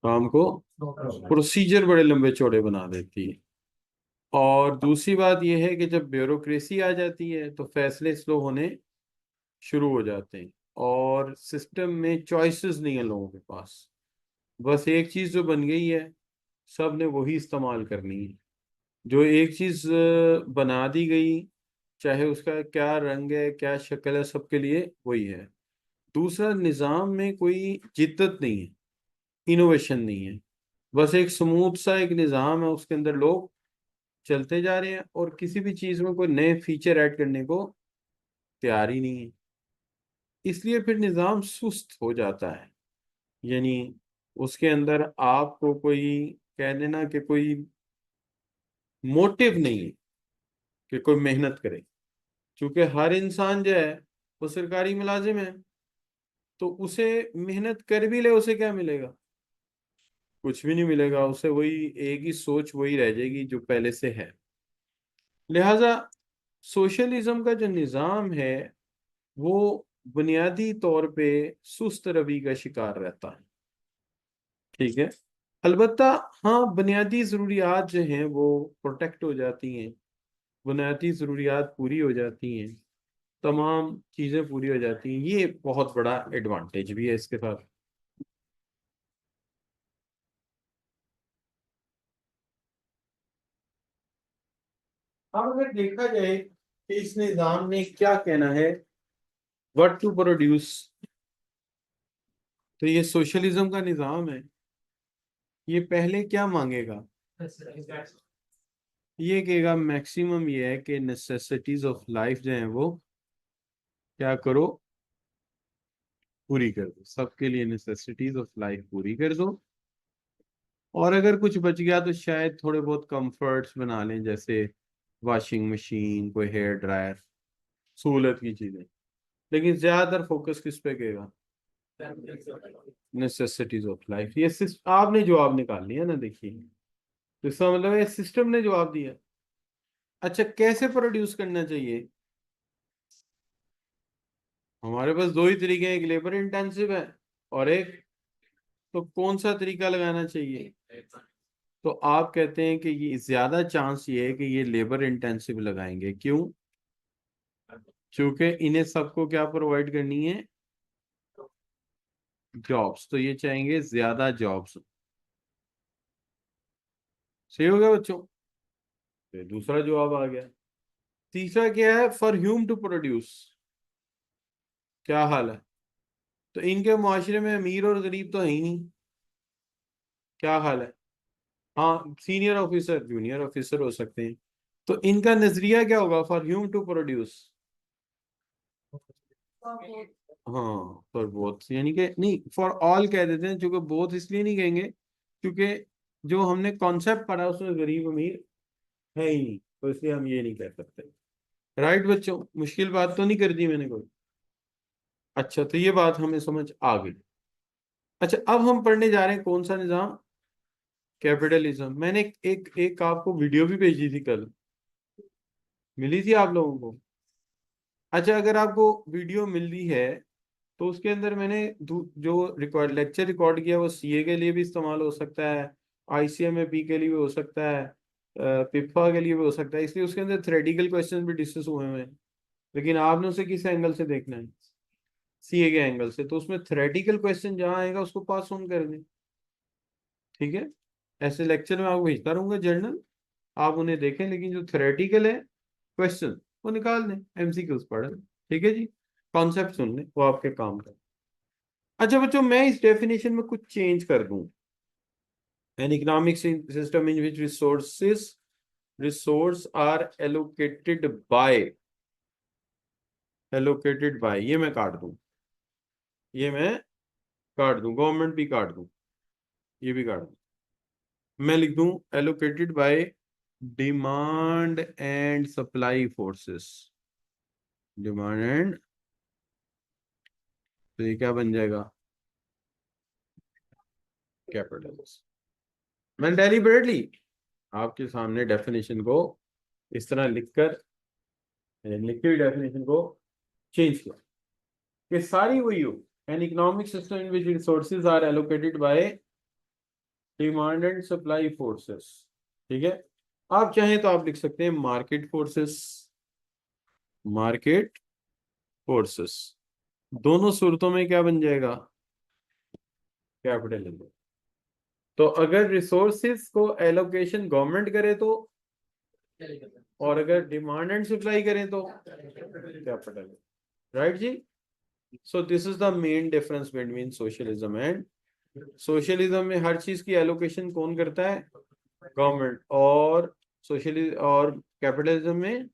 काम को प्रोसीजर बड़े लंबे चौड़े बना देती है। और दूसरी बात यह है कि जब ब्यूरोक्रेसी आ जाती है तो फैसले स्लो होने शुरू हो जाते हैं, और सिस्टम में चॉइसेस नहीं है लोगों के पास। बस एक चीज जो बन गई है, सब ने वही इस्तेमाल करनी है। जो एक चीज बना दी गई, चाहे उसका क्या रंग है क्या शक्ल है, सबके लिए वही है। दूसरा, निज़ाम में कोई जिद्दत नहीं है, इनोवेशन नहीं है। बस एक स्मूथ सा एक निज़ाम है, उसके अंदर लोग चलते जा रहे हैं और किसी भी चीज़ में कोई नए फीचर ऐड करने को तैयार ही नहीं है। इसलिए फिर निज़ाम सुस्त हो जाता है। यानी उसके अंदर आपको कोई कह देना कि कोई मोटिव नहीं है कि कोई मेहनत करे। क्योंकि हर इंसान जो है वो सरकारी मुलाजिम है, तो उसे मेहनत कर भी ले उसे क्या मिलेगा? कुछ भी नहीं मिलेगा उसे। वही एक ही सोच वही रह जाएगी जो पहले से है। लिहाजा सोशलिज्म का जो निज़ाम है वो बुनियादी तौर पे सुस्त रवि का शिकार रहता है। ठीक है। अलबत्ता हाँ, बुनियादी ज़रूरियात जो हैं वो प्रोटेक्ट हो जाती हैं, बुनियादी ज़रूरियात पूरी हो जाती हैं, तमाम चीज़ें पूरी हो जाती हैं। ये बहुत बड़ा एडवांटेज भी है इसके साथ। अब अगर देखा जाए कि इस निज़ाम ने क्या कहना है, व्हाट टू प्रोड्यूस, तो ये सोशलिज्म का निज़ाम है। ये पहले क्या मांगेगा? ये कहेगा मैक्सिमम ये है कि नेसेसिटीज ऑफ लाइफ जो है वो क्या करो, पूरी कर दो। सबके लिए नेसेसिटीज ऑफ लाइफ पूरी कर दो। और अगर कुछ बच गया तो शायद थोड़े बहुत कंफर्ट्स बना लें, जैसे वॉशिंग मशीन, कोई हेयर ड्रायर, सहूलत की चीजें। लेकिन ज्यादातर फोकस किस पे करेगा? Necessities of life. ये आपने जवाब निकाल लिया ना, देखिए। तो इसका मतलब है सिस्टम ने जवाब दिया। अच्छा, कैसे प्रोड्यूस करना चाहिए? हमारे पास दो ही तरीके हैं, एक लेबर इंटेंसिव है और एक, तो कौन सा तरीका लगाना चाहिए? तो आप कहते हैं कि ये ज्यादा चांस ये है कि ये लेबर इंटेंसिव लगाएंगे। क्यों? क्योंकि इन्हें सबको क्या प्रोवाइड करनी है? जॉब्स। तो ये चाहेंगे ज्यादा जॉब्स। सही हो गया बच्चों? तो दूसरा जवाब आ गया। तीसरा क्या है? For whom to produce. क्या हाल है? तो इनके मुआशरे में अमीर और गरीब तो है ही नहीं। क्या हाल है? हाँ, सीनियर ऑफिसर जूनियर ऑफिसर हो सकते हैं। तो इनका नजरिया क्या होगा? For whom to produce. हाँ, फॉर बोथ, यानी कि नहीं, फॉर ऑल कह देते हैं। क्योंकि बोथ इसलिए नहीं कहेंगे क्योंकि जो हमने कॉन्सेप्ट पढ़ा उसमें गरीब अमीर है ही नहीं, तो इसलिए हम ये नहीं कह सकते। राइट बच्चों? मुश्किल बात तो नहीं कर दी मैंने कोई? अच्छा, तो ये बात हमें समझ आ गई। अच्छा, अब हम पढ़ने जा रहे हैं कौन सा निजाम? कैपिटलिज्म। मैंने एक आपको वीडियो भी भेजी थी कल, मिली थी आप लोगों को? अच्छा, अगर आपको वीडियो मिल रही है तो उसके अंदर मैंने जो रिकॉर्ड लेक्चर रिकॉर्ड किया वो सीए के लिए भी इस्तेमाल हो सकता है, आईसीएमएपी के लिए भी हो सकता है, पिप्पा के लिए भी हो सकता है। इसलिए उसके अंदर थ्योरेटिकल क्वेश्चन भी डिस्कस हुए हुए हैं। लेकिन आपने उसे किस एंगल से देखना है? सीए के एंगल से। तो उसमें थ्योरेटिकल क्वेश्चन जहाँ आएगा उसको पास ऑन कर दें। ठीक है। ऐसे लेक्चर में आपको भेजता रहूंगा जर्नल, आप उन्हें देखें, लेकिन जो थ्योरेटिकल है क्वेश्चन वो निकाल दें, एमसीक्यूज पढ़ लें। ठीक है जी। कॉन्सेप्ट सुन लें, वो आपके काम का। अच्छा बच्चों, मैं इस डेफिनेशन में कुछ चेंज कर दूं। An economic system in which resource are allocated by, ये मैं काट दूं। ये मैं काट दूं, गवर्नमेंट भी काट दूं, ये भी काट दूं। मैं लिख दूं allocated by demand and supply forces. Demand and, तो ये क्या बन जाएगा? कैपिटलिज्म। मैंने डेलिबरेटली आपके सामने डेफिनेशन को इस तरह लिखकर, लिखी हुई डेफिनेशन को चेंज किया कि सारी वही हो। An economic system in which resources are allocated by demand and supply forces, ठीक है। आप चाहें तो आप लिख सकते हैं मार्केट फोर्सेस, मार्केट फोर्सेस। दोनों सूरतों में क्या बन जाएगा, कैपिटलिज्म। तो अगर रिसोर्सेज को एलोकेशन गवर्नमेंट करे तो, और अगर डिमांड एंड सप्लाई करें तो कैपिटलिज्म, राइट जी। So this is the main difference between socialism and, socialism में हर चीज की एलोकेशन कौन करता है, गवर्नमेंट, और सोशलिज्म और कैपिटलिज्म में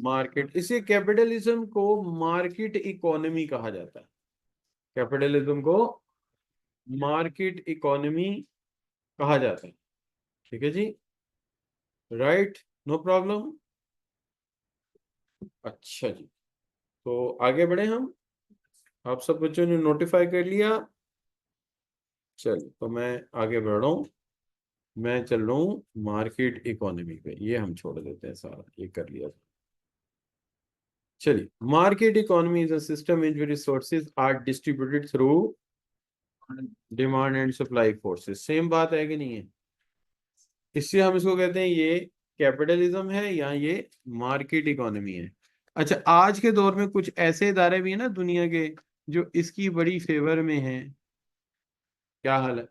मार्केट। इसे कैपिटलिज्म को मार्केट इकोनॉमी कहा जाता है, कैपिटलिज्म को मार्केट इकोनॉमी कहा जाता है, ठीक है जी, राइट, नो प्रॉब्लम। अच्छा जी, तो आगे बढ़े हम, आप सब बच्चों ने नोटिफाई कर लिया। चल तो मैं आगे बढ़ रहा हूँ, मैं चल रहा हूँ मार्केट इकोनॉमी पे, ये हम छोड़ देते हैं, सारा ये कर लिया। चलिए, market economy is a system in which resources are distributed through demand and supply forces. Same बात है कि नहीं है, इससे हम इसको कहते हैं ये कैपिटलिज्म है या ये मार्केट इकोनॉमी है। अच्छा, आज के दौर में कुछ ऐसे इदारे भी हैं ना दुनिया के जो इसकी बड़ी फेवर में हैं। क्या हाल है,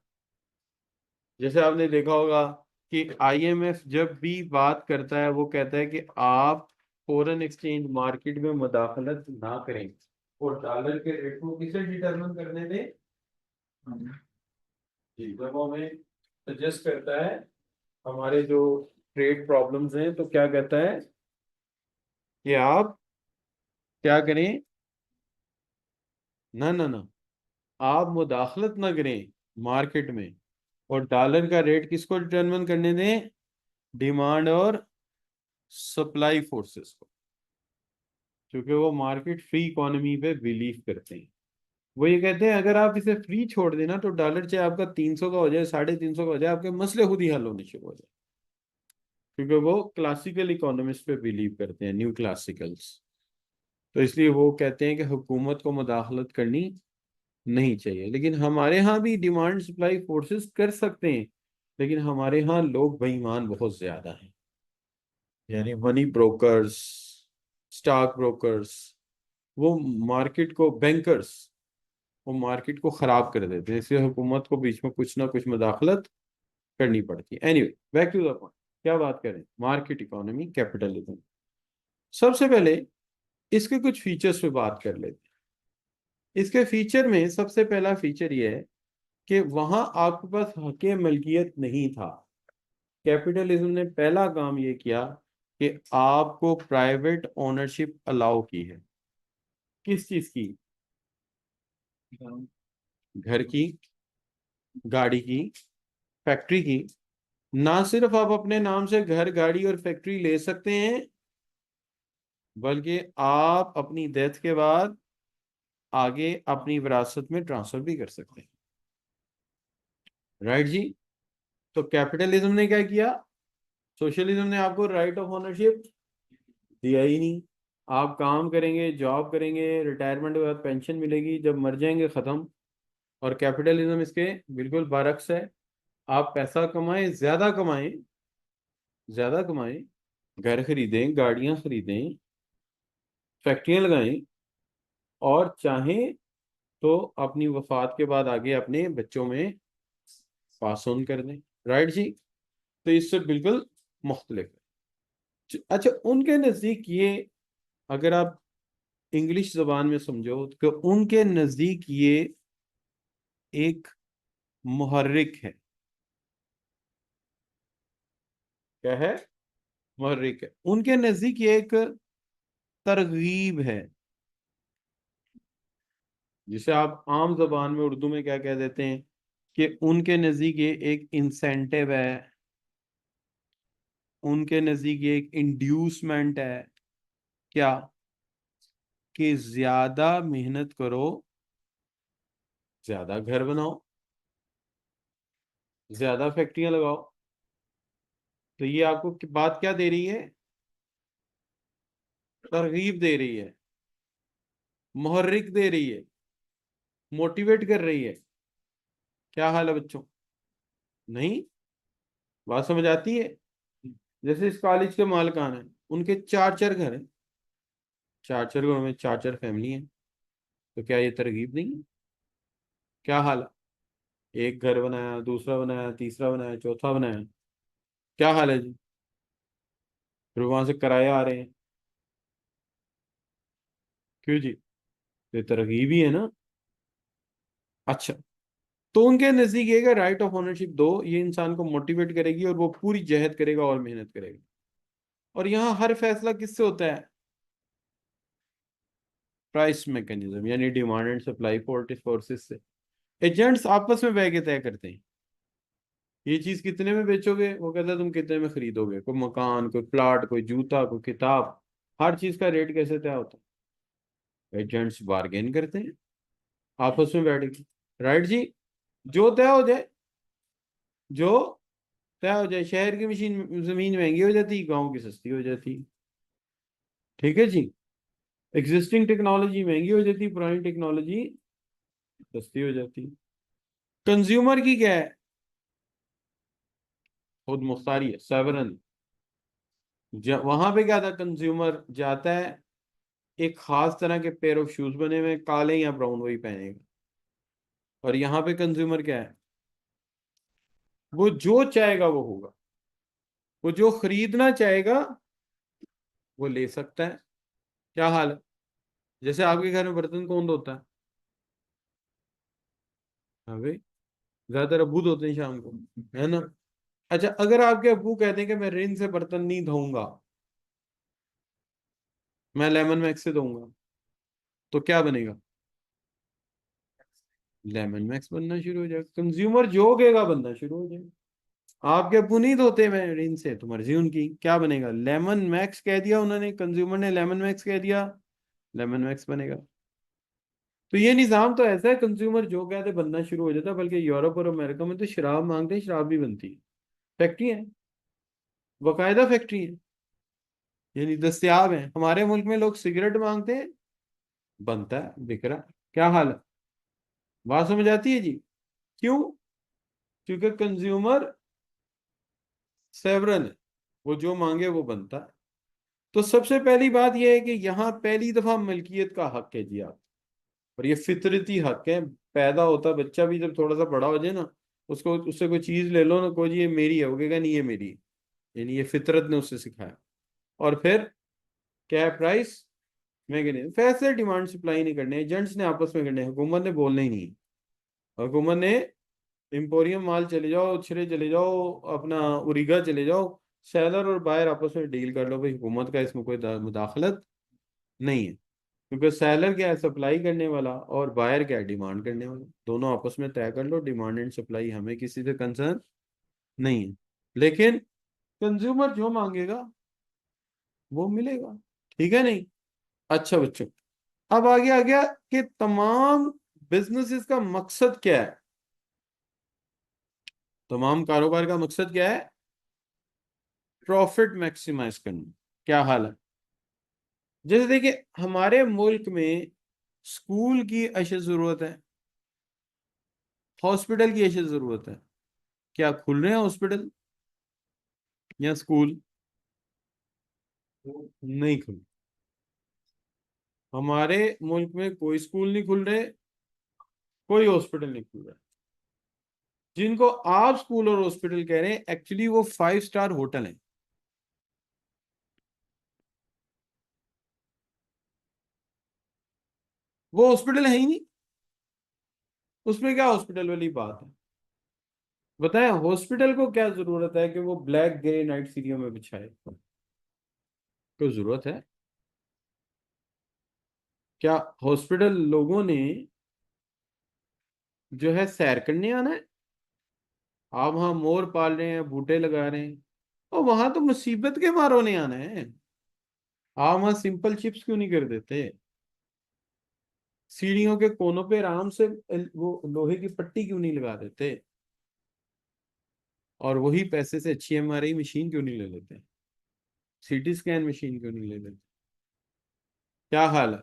जैसे आपने देखा होगा कि आईएमएफ जब भी बात करता है वो कहता है कि आप फॉरेन एक्सचेंज मार्केट में मुदाखलत ना करें, और डॉलर के रेट को किसे डिटरमिन करने दें, जी, जब वो हमें सजेस्ट करता है हमारे जो ट्रेड प्रॉब्लम्स हैं, तो क्या कहता है कि आप क्या करें, ना ना ना, आप मुदाखलत ना करें मार्केट में, और डॉलर का रेट किसको डिटरमिन करने दें, डिमांड और सप्लाई फोर्सेस को, क्योंकि वो मार्केट फ्री इकोनॉमी पे बिलीव करते हैं। वो ये कहते हैं अगर आप इसे फ्री छोड़ देना तो डॉलर चाहे आपका 300 का हो जाए, 350 का हो जाए, आपके मसले खुद ही हल होने शुरू हो जाए, क्योंकि वो क्लासिकल इकोनॉमिस्ट पे बिलीव करते हैं, न्यू क्लासिकल्स। तो इसलिए वो कहते हैं कि हुकूमत को मुदाखलत करनी नहीं चाहिए। लेकिन हमारे यहाँ भी डिमांड सप्लाई फोर्सेस कर सकते हैं, लेकिन हमारे यहाँ लोग बेईमान बहुत ज्यादा हैं, यानी मनी ब्रोकर्स, स्टॉक ब्रोकर्स, वो मार्केट को, बैंकर्स, वो मार्केट को खराब कर देते हैं, इसलिए हुकूमत को बीच में कुछ ना कुछ मुदाखलत करनी पड़ती है। Anyway, back to the point, क्या बात करें, मार्केट इकोनॉमी, कैपिटलिज्म। सबसे पहले इसके कुछ फीचर्स पे बात कर लेते हैं। इसके फीचर में सबसे पहला फीचर ये है कि वहां आपके पास हक़ मलकियत नहीं था। कैपिटलिज्म ने पहला काम ये किया कि आपको प्राइवेट ओनरशिप अलाउ की है, किस चीज की, घर की, गाड़ी की, फैक्ट्री की। ना सिर्फ आप अपने नाम से घर, गाड़ी और फैक्ट्री ले सकते हैं, बल्कि आप अपनी डेथ के बाद आगे अपनी विरासत में ट्रांसफर भी कर सकते हैं, राइट जी। तो कैपिटलिज्म ने क्या किया, सोशलिज्म ने आपको राइट ऑफ ओनरशिप दिया ही नहीं। आप काम करेंगे, जॉब करेंगे, रिटायरमेंट के बाद पेंशन मिलेगी, जब मर जाएंगे खत्म। और कैपिटलिज्म इसके बिल्कुल बरक्स है, आप पैसा कमाएं, ज्यादा कमाएं, ज्यादा कमाएं, घर खरीदें, गाड़ियां खरीदें, फैक्ट्रियां लगाएं, और चाहें तो अपनी वफात के बाद आगे अपने बच्चों में पास ऑन कर दें, राइट जी। तो इससे बिल्कुल मुख्तलिफ है। अच्छा, उनके नज़दीक ये, अगर आप इंग्लिश जबान में समझो तो उनके नज़दीक ये एक मुहर्रिक है। क्या है, मुहर्रिक है। उनके नज़दीक ये एक तरगीब है, जिसे आप आम जबान में उर्दू में क्या कह देते हैं कि उनके नज़दीक ये एक इंसेंटिव है, उनके नज़दीक ये एक इंड्यूसमेंट है। क्या, कि ज्यादा मेहनत करो, ज्यादा घर बनाओ, ज्यादा फैक्ट्रियां लगाओ। तो ये आपको बात क्या दे रही है, तरगीब दे रही है, मुहर्रिक दे रही है, मोटिवेट कर रही है। क्या हाल है बच्चों, नहीं, बात समझ आती है? जैसे इस कॉलेज के मालिकान हैं, उनके चार चार घर हैं, चार चार घरों में चार चार फैमिली हैं, तो क्या ये तरगीब नहीं है? क्या हाल है? एक घर बनाया, दूसरा बनाया, तीसरा बनाया, चौथा बनाया, क्या हाल है जी? फिर वहां से किराए आ रहे हैं, क्यों जी? ये तरगीब ही है ना। अच्छा, तो उनके नजदीक ये है राइट ऑफ ओनरशिप दो, ये इंसान को मोटिवेट करेगी और वो पूरी जहद करेगा और मेहनत करेगा। और यहाँ हर फैसला किससे होता है? प्राइस मैकेनिज्म, यानी डिमांड एंड सप्लाई फोर्सेस से। एजेंट्स आपस में बह के तय करते हैं ये चीज कितने में बेचोगे, वो कहता है तुम कितने में खरीदोगे, कोई मकान, कोई प्लाट, कोई जूता, कोई किताब, हर चीज का रेट कैसे तय होता है? एजेंट्स बार्गेन करते हैं आपस में बैठ के, राइट जी? जो तय हो जाए, जो तय हो जाए, शहर की मशीन जमीन महंगी हो जाती है, गाँव की सस्ती हो जाती है। ठीक है जी? एग्जिस्टिंग टेक्नोलॉजी महंगी हो जाती है, पुरानी टेक्नोलॉजी सस्ती हो जाती है। कंज्यूमर की क्या है? खुद मुख्तारी है, सेवरन। वहां पे क्या था, कंज्यूमर जाता है, एक खास तरह के पेयर ऑफ शूज बने हुए हैं, काले या ब्राउन, वही पहनेगा। और यहाँ पे कंज्यूमर क्या है? वो जो चाहेगा वो होगा, वो जो खरीदना चाहेगा वो ले सकता है। क्या हाल है? जैसे आपके घर में बर्तन कौन धोता है? हाँ भाई, ज्यादातर अब्बू धोते हैं शाम को, है ना? अच्छा, अगर आपके अब्बू कहते हैं कि मैं रिन से बर्तन नहीं धोऊंगा, मैं लेमन मैक्स से धोऊंगा, तो क्या बनेगा? लेमन मैक्स बनना शुरू हो जाएगा, कंज्यूमर जो कहेगा बनना शुरू हो जाएगा। आपके अब्बू नहीं धोते मैं रिन से, तो मर्जी उनकी, क्या बनेगा? लेमन मैक्स कह दिया उन्होंने, कंज्यूमर ने लेमन मैक्स कह दिया, लेमन मैक्स बनेगा। तो ये निजाम तो ऐसा है, कंज्यूमर जो कहते बनना शुरू हो जाता है। बल्कि यूरोप और अमेरिका में तो शराब मांगते हैं, शराब भी बनती है, फैक्ट्री है, बाकायदा फैक्ट्री है, यानी दस्तयाब है। हमारे मुल्क में लोग सिगरेट मांगते हैं, बनता है, बिक रहा है। क्या हाल है? बात समझ आती है जी? क्यों? क्योंकि कंज्यूमर सेवरन है, वो जो मांगे वो बनता है। तो सबसे पहली बात यह है कि यहाँ पहली दफा मलकियत का हक है जी आप, और ये फितरती हक है। पैदा होता बच्चा भी जब थोड़ा सा बड़ा हो जाए ना, उसको उससे कोई चीज ले लो ना, कोई जी ये मेरी है, वो कहेगा नहीं ये मेरी है, यानी ये फितरत ने उससे सिखाया। और फिर क्या है? प्राइस मैकेनिज्म, फैसले डिमांड सप्लाई नहीं करने, एजेंट्स ने आपस में करने, हुकूमत ने बोलना ही नहीं है। हुकूमत ने एम्पोरियम माल चले जाओ, छिरे चले जाओ, अपना उरीगा चले जाओ, सेलर और बायर आपस में डील कर लो भाई, हुकूमत का इसमें कोई मुदाखलत नहीं है। क्योंकि सेलर क्या है? सप्लाई करने वाला, और बायर क्या है? डिमांड करने वाला। दोनों आपस में तय कर लो, डिमांड एंड सप्लाई, हमें किसी से कंसर्न नहीं है। लेकिन कंज्यूमर जो मांगेगा वो मिलेगा। ठीक है नहीं? अच्छा बच्चों, अब आगे आ गया कि तमाम बिजनेसेस का मकसद क्या है। तमाम कारोबार का मकसद क्या है? प्रॉफिट मैक्सिमाइज करना। क्या हाल है? जैसे देखिए, हमारे मुल्क में स्कूल की अशद जरूरत है, हॉस्पिटल की अशद जरूरत है। क्या खुल रहे हैं हॉस्पिटल या स्कूल? नहीं खुल। हमारे मुल्क में कोई स्कूल नहीं खुल रहे, कोई हॉस्पिटल नहीं खुल रहा। जिनको आप स्कूल और हॉस्पिटल कह रहे हैं, एक्चुअली वो 5 स्टार होटल हैं। वो हॉस्पिटल है ही नहीं। उसमें क्या हॉस्पिटल वाली बात है? बताएं, हॉस्पिटल को क्या जरूरत है कि वो ब्लैक ग्रे नाइट सीरियो में बिछाए? कोई जरूरत है? क्या हॉस्पिटल लोगों ने जो है सैर करने आना है? आप वहां मोर पाल रहे हैं, बूटे लगा रहे हैं, और वहां तो मुसीबत के मारों ने आना है। आप वहां सिंपल चिप्स क्यों नहीं कर देते? सीढ़ियों के कोनों पे आराम से वो लोहे की पट्टी क्यों नहीं लगा देते? और वही पैसे से अच्छी एमआरआई मशीन क्यों नहीं ले लेते? सीटी स्कैन मशीन क्यों नहीं ले लेते? क्या हाल है?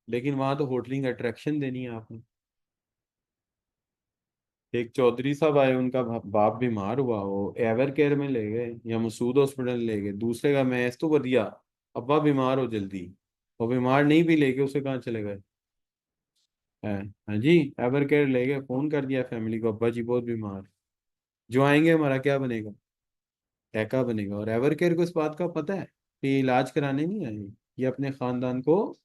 लेकिन वहां तो होटलिंग अट्रैक्शन देनी है आपने। एक चौधरी साहब आए, उनका बाप बीमार हुआ, वो एवर केयर में ले गए या मसूद हॉस्पिटल ले गए। दूसरे का मैं तो बढ़िया, अब्बा बीमार हो जल्दी, और बीमार नहीं भी लेके उसे कहाँ चले गए है। हाँ जी, एवर केयर ले गए, फोन कर दिया फैमिली को, अब्बा जी बहुत बीमार, जो आएंगे हमारा क्या बनेगा, टैका बनेगा। और एवर केयर को इस बात का पता है कि ये इलाज कराने नहीं आए, ये अपने खानदान को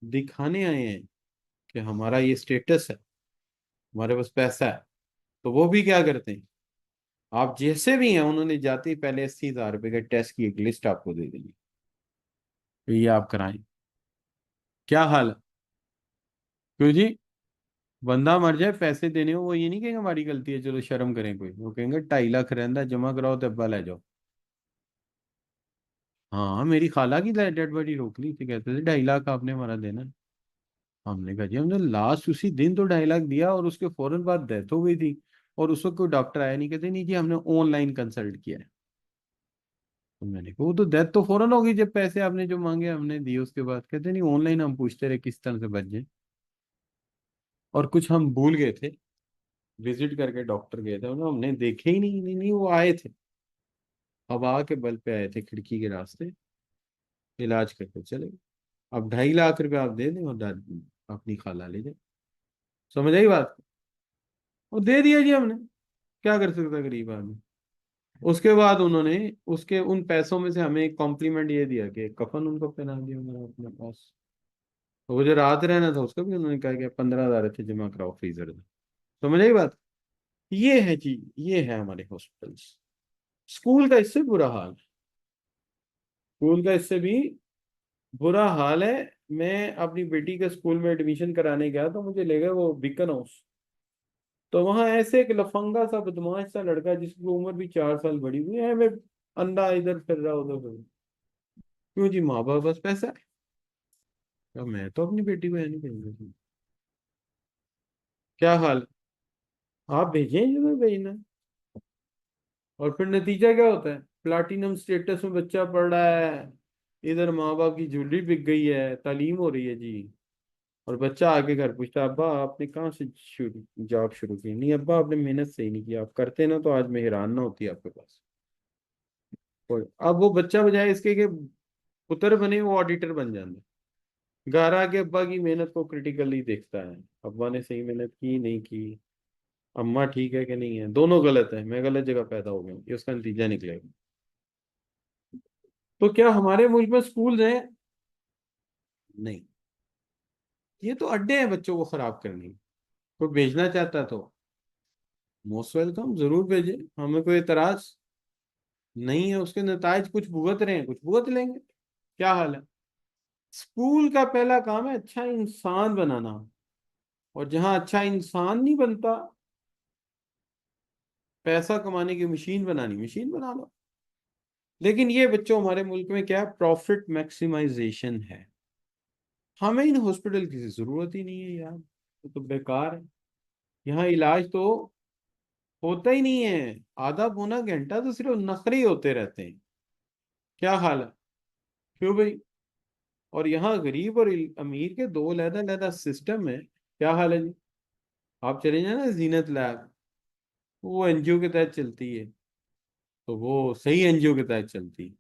दिखाने आए हैं कि हमारा ये स्टेटस है, हमारे पास पैसा है। तो वो भी क्या करते हैं, आप जैसे भी हैं, उन्होंने जाते ही पहले 80,000 रुपए के टेस्ट की एक लिस्ट आपको दे देनी, तो ये आप कराएं। क्या हाल है, क्यों जी? बंदा मर जाए पैसे देने हो, वो ये नहीं कहेंगे हमारी गलती है चलो शर्म करें कोई, वो कहेंगे 2.5 लाख रहता जमा कराओ तो अब्बा ले जाओ। हाँ, मेरी खाला की डेड बॉडी रोक ली थी, कहते थे 2.5 लाख आपने हमारा देना है। हमने कहा जी हमने लास्ट उसी दिन तो 2.5 लाख दिया, और उसके फौरन बाद डेथ हो गई थी, और उस वक्त कोई डॉक्टर आया नहीं। कहते नहीं जी हमने ऑनलाइन कंसल्ट किया है। तो मैंने कहा वो तो डेथ तो फौरन होगी जब पैसे आपने जो मांगे हमने दिए उसके बाद। कहते नहीं, ऑनलाइन हम पूछते रहे किस तरह से बच जाए, और कुछ हम भूल गए थे, विजिट करके डॉक्टर गए थे, हमने देखे ही नहीं, नहीं, नहीं वो आए थे, हवा के बल पे आए थे खिड़की के रास्ते, इलाज करके चले गए। अब 2.5 लाख रुपए आप दे दें और अपनी खाला ले जाए। समझ आई बात? वो दे दिया जी हमने, क्या कर सकता है गरीब आदमी। उसके बाद उन्होंने उसके उन पैसों में से हमें एक कॉम्प्लीमेंट ये दिया कि कफन उनको पहना दिया मेरा अपने पास। तो वो जो रात रहना था उसका भी उन्होंने कहा कि 15,000 थे जमा कराओ फ्रीजर में। समझ आई बात? ये है जी, ये है हमारे हॉस्पिटल्स। स्कूल का इससे बुरा हाल है, स्कूल का इससे भी बुरा हाल है। मैं अपनी बेटी के स्कूल में एडमिशन कराने गया तो मुझे ले गया वो बीकन हाउस। तो वहां ऐसे एक लफंगा सा बदमाश सा लड़का जिसकी उम्र भी 4 साल बड़ी हुई है, मैं अंधा इधर फिर रहा उधर फिर रहा। क्यों जी, माँ बाप बस पैसा है। तो मैं तो अपनी बेटी को है नहीं भेजूंगा। क्या हाल, आप भेजें जो मैं भेजना है। और फिर नतीजा क्या होता है, प्लाटिनम स्टेटस में बच्चा पढ़ रहा है, इधर माँ बाप की ज्वेलरी बिक गई है, तालीम हो रही है जी। और बच्चा आके घर पूछता है, अब्बा आपने कहाँ से शुरू जॉब शुरू की? नहीं अब्बा आपने मेहनत से ही नहीं किया, आप करते ना तो आज मैं हैरान ना होती आपके पास। अब वो बच्चा बजाय इसके कि पुत्र बने, वो ऑडिटर बन जाता है। घर आके अब्बा की मेहनत को क्रिटिकली देखता है, अब्बा ने सही मेहनत की नहीं की, अम्मा ठीक है कि नहीं है, दोनों गलत है, मैं गलत जगह पैदा हो गया हूँ, ये उसका नतीजा निकलेगा। तो क्या हमारे मुल्क में स्कूल हैं? नहीं, ये तो अड्डे हैं बच्चों को खराब करने के। कोई भेजना चाहता तो मोस्ट वेलकम, जरूर भेजे, हमें कोई एतराज नहीं है। उसके नताज कुछ भुगत रहे हैं, कुछ भुगत लेंगे। क्या हाल है? स्कूल का पहला काम है अच्छा इंसान बनाना, और जहां अच्छा इंसान नहीं बनता, पैसा कमाने की मशीन बनानी, मशीन बना लो। लेकिन ये बच्चों हमारे मुल्क में क्या है, प्रॉफिट मैक्सिमाइजेशन है। हमें इन हॉस्पिटल की जरूरत ही नहीं है यार, तो बेकार है। यहाँ इलाज तो होता ही नहीं है, आधा पौना घंटा तो सिर्फ नखरे ही होते रहते हैं। क्या हाल है, क्यों भाई? और यहाँ गरीब और अमीर के दो अलग-अलग सिस्टम है। क्या हाल है जी? आप चले जाए ना जीनत लैब, वो एनजीओ के तहत चलती है, तो वो सही एनजीओ के तहत चलती है।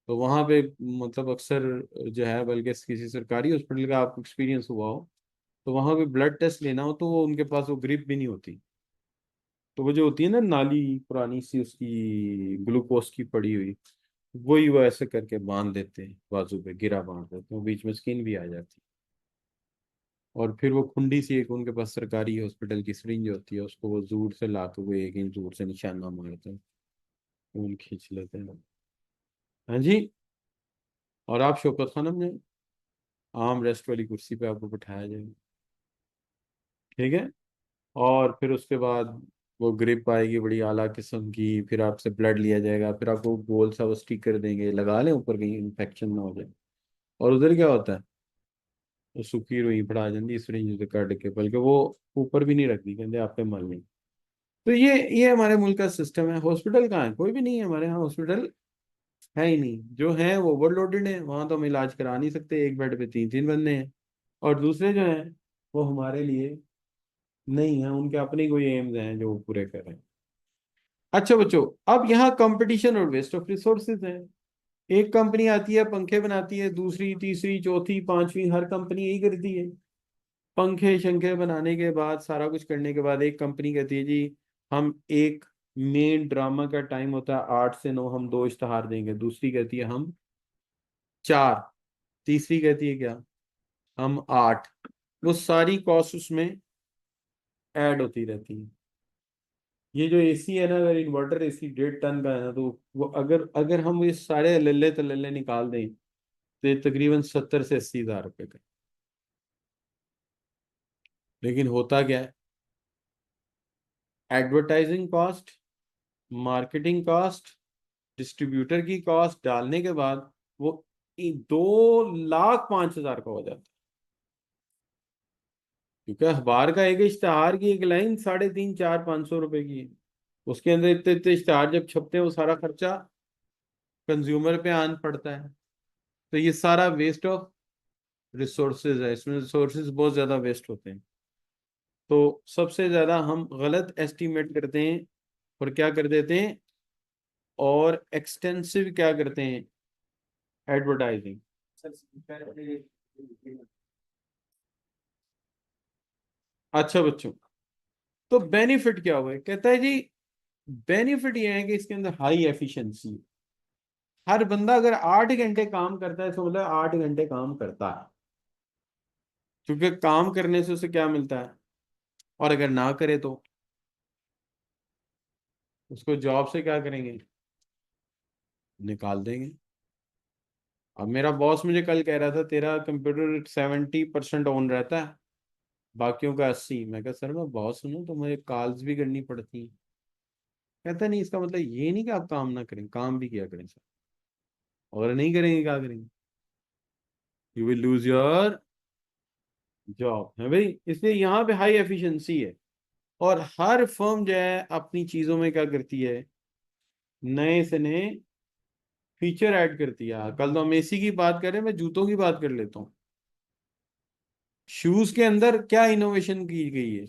तो वहां पे मतलब अक्सर जो है, बल्कि किसी सरकारी हॉस्पिटल का आपको एक्सपीरियंस हुआ हो, तो वहां पे ब्लड टेस्ट लेना हो तो वो उनके पास वो ग्रिप भी नहीं होती। तो वो जो होती है ना नाली पुरानी सी, उसकी ग्लूकोज की पड़ी हुई, वही वो ऐसे करके बांध देते हैं, बाजू पे गिरा बांध देते हैं, बीच में स्किन भी आ जाती है। और फिर वो खुंडी सी एक उनके पास सरकारी हॉस्पिटल की सिरिंज होती है, उसको वो दूर से लाते हुए एक इंच दूर से निशाना मारते हैं, खून खींच लेते हैं। हाँ जी। और आप शौकत खानम में आम रेस्ट वाली कुर्सी पे आपको बिठाया जाएगा, ठीक है। और फिर उसके बाद वो ग्रिप आएगी बड़ी आला किस्म की, फिर आपसे ब्लड लिया जाएगा, फिर आपको गोल सा वो स्टिकर देंगे, लगा लें ऊपर कहीं इन्फेक्शन ना हो जाए। और उधर क्या होता है, वो सुखी रुई पड़ा जाती सिरिंज से काट के, बल्कि वो ऊपर भी नहीं रखती, कहते आप पे मल नहीं। तो ये हमारे मुल्क का सिस्टम है। हॉस्पिटल कहाँ है? कोई भी नहीं है हमारे यहाँ हॉस्पिटल, है ही नहीं। जो है वो ओवरलोडेड है, वहां तो हम इलाज करा नहीं सकते, एक बेड पे तीन तीन बंदे हैं। और दूसरे जो हैं वो हमारे लिए नहीं है, उनके अपने कोई एम्स हैं जो वो पूरे कर रहे हैं। अच्छा बच्चों, अब यहाँ कंपटीशन और वेस्ट ऑफ रिसोर्सेज है। एक कंपनी आती है पंखे बनाती है, दूसरी तीसरी चौथी पांचवी, हर कंपनी यही करती है। पंखे शंखे बनाने के बाद, सारा कुछ करने के बाद, एक कंपनी कहती है जी हम एक मेन ड्रामा का टाइम होता है 8 से 9, हम 2 इश्तहार देंगे। दूसरी कहती है हम 4। तीसरी कहती है क्या, हम 8। वो सारी कॉस्ट उसमें ऐड होती रहती है। ये जो एसी है ना, अगर इन्वर्टर एसी 1.5 टन का है ना, तो वो अगर अगर हम ये सारे लल्ले तल्ले निकाल दें तो ये तकरीबन 70 से 80 हज़ार रुपए का। लेकिन होता क्या है, advertising cost, marketing cost, distributor की कॉस्ट डालने के बाद वो 2,05,000 का हो जाता है। क्योंकि अखबार का एक इश्तहार की एक लाइन 350-400-500 रुपए की है। उसके अंदर इतने इतने इश्तहार जब छपते हैं, वो सारा खर्चा कंज्यूमर पे आन पड़ता है। तो ये सारा वेस्ट ऑफ रिसोर्सेज है, इसमें रिसोर्सेज बहुत ज्यादा वेस्ट होते हैं। तो सबसे ज्यादा हम गलत एस्टिमेट करते हैं और क्या कर देते हैं, और एक्सटेंसिव क्या करते हैं, एडवर्टाइजिंग। अच्छा बच्चों, तो बेनिफिट क्या हुआ है, कहता है जी बेनिफिट ये है कि इसके अंदर हाई एफिशिएंसी। हर बंदा अगर 8 घंटे काम करता है तो मतलब 8 घंटे काम करता है, क्योंकि काम करने से उसे क्या मिलता है। और अगर ना करे तो उसको जॉब से क्या करेंगे, निकाल देंगे। अब मेरा बॉस मुझे कल कह रहा था तेरा कंप्यूटर 70% ऑन रहता है, बाकियों का 80। मैं कहा सर मैं बॉस हूँ तो मुझे कॉल्स भी करनी पड़ती हैं। कहता नहीं, इसका मतलब ये नहीं कि आप काम ना करें, काम भी किया करें सर, और नहीं करेंगे क्या करेंगे, you will lose your job है भाई। इसलिए यहाँ पे हाई एफिशिएंसी है। और हर फर्म जो है अपनी चीजों में क्या करती है, नए से नए फीचर ऐड करती है। कल तो हम एसी की बात कर रहे हैं, मैं जूतों की बात कर लेता हूँ। शूज के अंदर क्या इनोवेशन की गई है।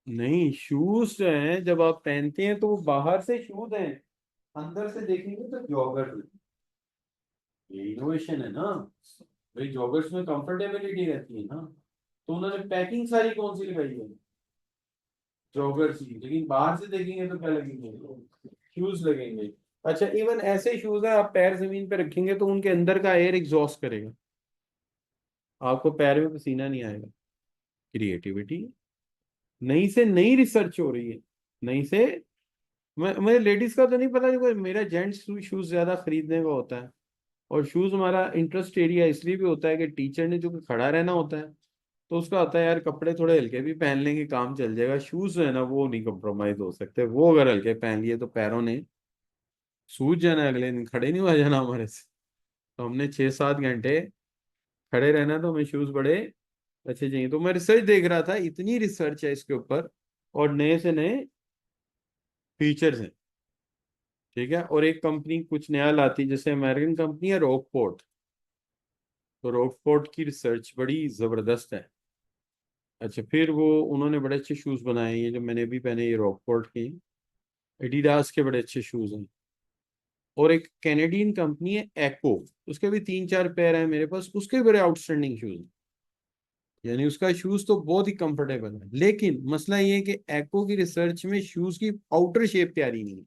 नहीं, शूज जो है जब आप पहनते हैं तो वो बाहर से शूज हैं, अंदर से देखेंगे तो जॉगर। ये इनोवेशन है ना भाई, जॉगर्स में कंफर्टेबिलिटी रहती है ना। तो उन्होंने पैकिंग सारी कौन सी लगाई है, जॉगर्स की। लेकिन बाहर से देखेंगे तो क्या लगेंगे, शूज लगेंगे। अच्छा, इवन ऐसे शूज है आप पैर जमीन पे रखेंगे तो उनके अंदर का एयर एग्जॉस्ट करेगा, आपको पैर में पसीना नहीं आएगा। क्रिएटिविटी, नई से नई रिसर्च हो रही है। नई से मुझे लेडीज का तो नहीं पता, नहीं मेरा जेंट्स शूज ज्यादा खरीदने का होता है। और शूज हमारा इंटरेस्ट एरिया इसलिए भी होता है कि टीचर ने जो खड़ा रहना होता है, तो उसका होता है यार कपड़े थोड़े हल्के भी पहन लेंगे काम चल जाएगा। शूज जो है ना वो नहीं कम्प्रोमाइज हो सकते, वो अगर हल्के पहन लिए तो पैरों ने सूज जाना, अगले दिन खड़े नहीं हुआ जाना हमारे से। तो हमने 6-7 घंटे खड़े रहना, तो हमें शूज बड़े अच्छे चाहिए। तो मैं रिसर्च देख रहा था, इतनी रिसर्च है इसके ऊपर, और नए से नए फीचर्स हैं। ठीक है, और एक कंपनी कुछ नया लाती, जैसे अमेरिकन कंपनी है रॉकपोर्ट। तो रॉकपोर्ट की रिसर्च बड़ी जबरदस्त है। अच्छा, फिर वो उन्होंने बड़े अच्छे शूज बनाए, ये जो मैंने अभी पहने ये रॉकपोर्ट के, एडिडास के बड़े अच्छे शूज हैं। और एक कैनेडियन कंपनी है एको, उसके भी 3-4 पैर हैं मेरे पास, उसके बड़े आउटस्टैंडिंग शूज हैं। यानी उसका शूज तो बहुत ही कंफर्टेबल है। लेकिन मसला ये है कि एको की रिसर्च में शूज की आउटर शेप तैयारी नहीं है।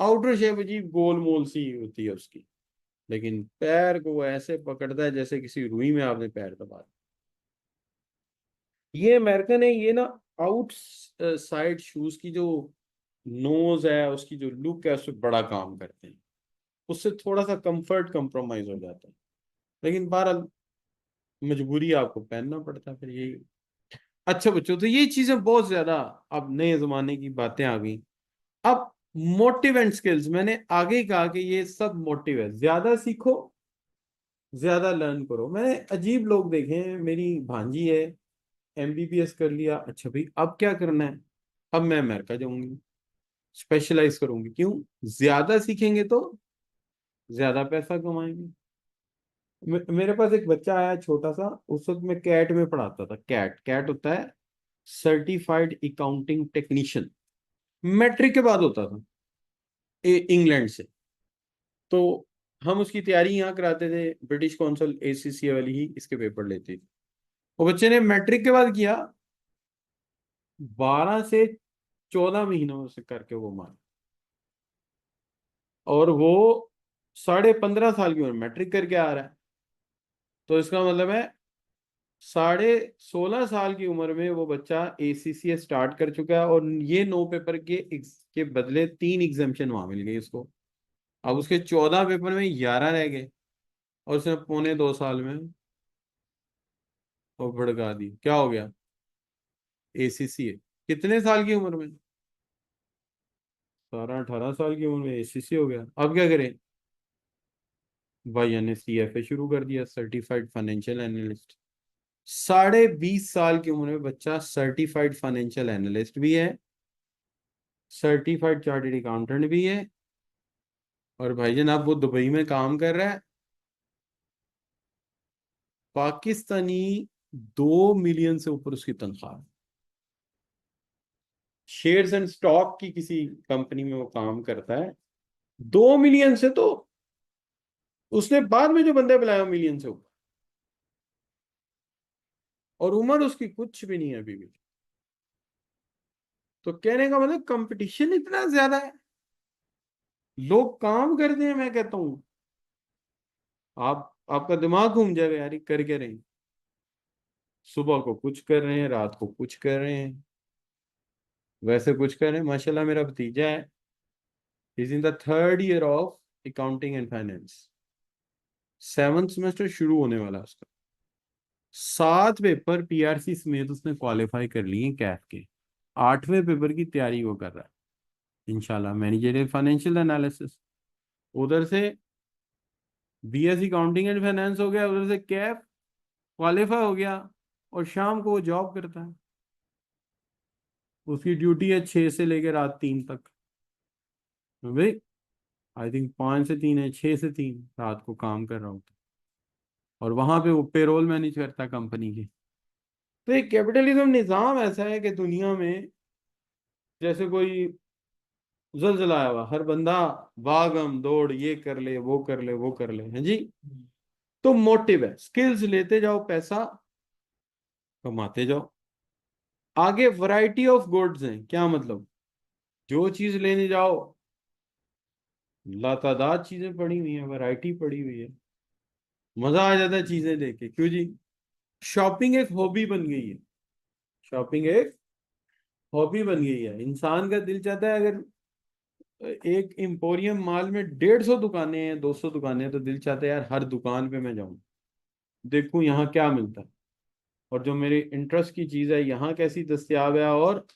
आउटर शेप अजीब गोल मोल सी होती है उसकी, लेकिन पैर को वो ऐसे पकड़ता है जैसे किसी रुई में आपने पैर दबा दिया। ये अमेरिकन है, ये ना आउट साइड शूज की जो नोज है, उसकी जो लुक है, उस पर बड़ा काम करते हैं। उससे थोड़ा सा कंफर्ट कंप्रोमाइज हो जाता है। लेकिन बहरहाल मजबूरी आपको पहनना पड़ता है फिर, यही। अच्छा बच्चों, तो ये चीजें बहुत ज्यादा अब नए जमाने की बातें आ गई। अब मोटिव एंड स्किल्स, मैंने आगे ही कहा कि ये सब मोटिव है, ज्यादा सीखो, ज्यादा लर्न करो। मैंने अजीब लोग देखे हैं, मेरी भांजी है एमबीबीएस कर लिया, अच्छा भाई अब क्या करना है, अब मैं अमेरिका जाऊंगी, स्पेशलाइज करूंगी। क्यों, ज्यादा सीखेंगे तो ज्यादा पैसा कमाएंगे। मेरे पास एक बच्चा आया छोटा सा, उस वक्त मैं कैट में पढ़ाता था। कैट कैट होता है सर्टिफाइड अकाउंटिंग टेक्नीशियन, मैट्रिक के बाद होता था इंग्लैंड से। तो हम उसकी तैयारी यहाँ कराते थे, ब्रिटिश काउंसिल एसीसी वाली ही इसके पेपर लेती थी। वो बच्चे ने मैट्रिक के बाद किया, 12 से 14 महीनों से करके वो मान, और वो 15.5 साल की उम्र में मैट्रिक करके आ रहा है। तो इसका मतलब है 16.5 साल की उम्र में वो बच्चा एसीसी स्टार्ट कर चुका है, और ये 9 पेपर के बदले 3 एग्जाम्पशन वहां मिल गई उसको। अब उसके 14 पेपर में 11 रह गए, और उसने पौने 2 साल में वो भड़का दी। क्या हो गया? एसीसी है। कितने साल की उम्र में? 17-18 साल की उम्र में एसीसी हो गया। अब क्या करें? भाई ने सीएफए शुरू कर दिया, सर्टिफाइड फाइनेंशियल एनालिस्ट। 20.5 साल की उम्र में बच्चा सर्टिफाइड फाइनेंशियल एनालिस्ट भी है, सर्टिफाइड चार्टर्ड अकाउंटेंट भी है, और भाईजान अब वो दुबई में काम कर रहा है। पाकिस्तानी 2 मिलियन से ऊपर उसकी तनख्वाह है। शेयर्स एंड स्टॉक की किसी कंपनी में वो काम करता है। 2 मिलियन से तो उसने बाद में जो बंदे बुलाया 1 मिलियन से ऊपर, और उम्र उसकी कुछ भी नहीं है अभी भी। तो कहने का मतलब कंपटीशन इतना ज्यादा है, लोग काम करते हैं। मैं कहता हूँ आपका दिमाग घूम जाएगा यार, ये कर क्या रहे हैं। सुबह को कुछ कर रहे हैं, रात को कुछ कर रहे हैं, वैसे कुछ कर रहे हैं। माशाल्लाह मेरा भतीजा है, is in the third year of accounting and finance. 7th semester शुरू होने वाला है उसका। 7 पेपर पीआरसी समेत उसने क्वालिफाई कर लिए कैफ के। 8वें पेपर की तैयारी वो कर रहा है इंशाल्लाह, मैनेजरियल फाइनेंशियल एनालिसिस। उधर से बीएससी अकाउंटिंग एंड फाइनेंस हो गया, उधर से कैफ क्वालिफाई हो गया, और शाम को वो जॉब करता है। उसकी ड्यूटी है 6 से लेकर रात 3 तक। भाई आई थिंक 5 से 3 है, 6 से 3 रात को काम कर रहा हूँ। और वहां पे वो पेरोल मैनेज करता है कंपनी की। तो एक कैपिटलिज्म निजाम ऐसा है कि दुनिया में जैसे कोई जलजला आया हुआ, हर बंदा भागम दौड़, ये कर ले वो कर ले वो कर ले, है जी। तो मोटिव है, स्किल्स लेते जाओ, पैसा कमाते जाओ। आगे वैरायटी ऑफ गुड्स हैं, क्या मतलब? जो चीज लेने जाओ, लातादाद चीजें पड़ी हुई है, वैरायटी पड़ी हुई है। मजा आ जाता है चीजें देख के, क्यों जी? शॉपिंग एक हॉबी बन गई है। शॉपिंग एक हॉबी बन गई है। इंसान का दिल चाहता है, अगर एक एम्पोरियम माल में 150 दुकानें हैं, 200 दुकानें हैं, तो दिल चाहता है यार हर दुकान पे मैं जाऊं, देखूं यहाँ क्या मिलता है, और जो मेरे इंटरेस्ट की चीज है यहाँ कैसी दस्तयाब है, और